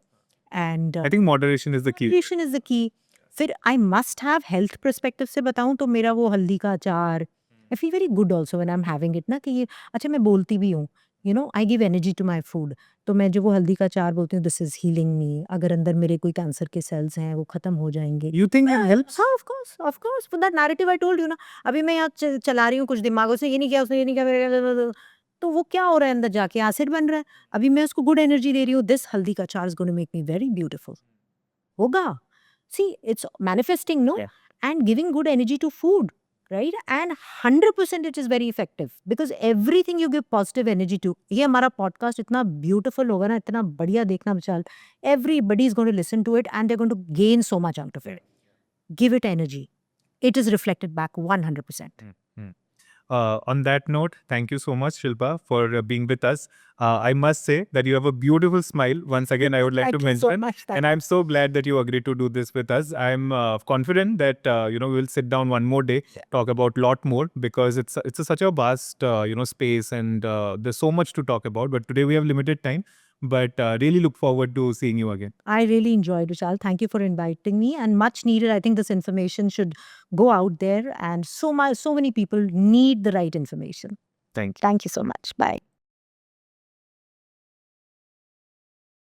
and I think moderation is the key. Moderation is the key. फिर I must have health perspective से बताऊँ तो मेरा वो हल्दी का अचार, I feel very good also when I am having it ना कि ये अच्छा मैं बोलती भी हूँ, I give energy to my food. तो मैं जो वो हल्दी का अचार बोलती हूँ, दिस इज़ हीलिंग मी, अगर अंदर मेरे कोई कैंसर के सेल्स हैं वो ख़त्म हो जाएंगे। You think it helps? हाँ, of course, for that narrative I told you ना। अभी मैं यहाँ चला रही हूँ कुछ दिमागों से, ये नहीं किया, उसने ये नहीं किया, तो वो क्या हो रहा है अंदर जाके एसिड बन रहा है। अभी मैं उसको गुड एनर्जी दे रही हूँ, दिस हल्दी का अचार is gonna make me very beautiful. होगा। See, it's manifesting, no? Yeah. And giving good energy to food, right? And 100% it is very effective because everything you give positive energy to. ये हमारा podcast इतना beautiful होगा ना, इतना बढ़िया देखना विशाल. Everybody is going to listen to it and they're going to gain so much out of it. Give it energy. It is reflected back 100%. On that note, thank you so much, Shilpa, for being with us. I must say that you have a beautiful smile. Once again, I would like to Thank you so mention, much. and I'm so glad that you agreed to do this with us. I'm confident that we'll sit down one more day, talk about lot more because it's such a vast space and there's so much to talk about. But today we have limited time. But really look forward to seeing you again. I really enjoyed Vishal. Thank you for inviting me and much needed. I think this information should go out there and so many people need the right information. Thank you. Thank you so much. Bye.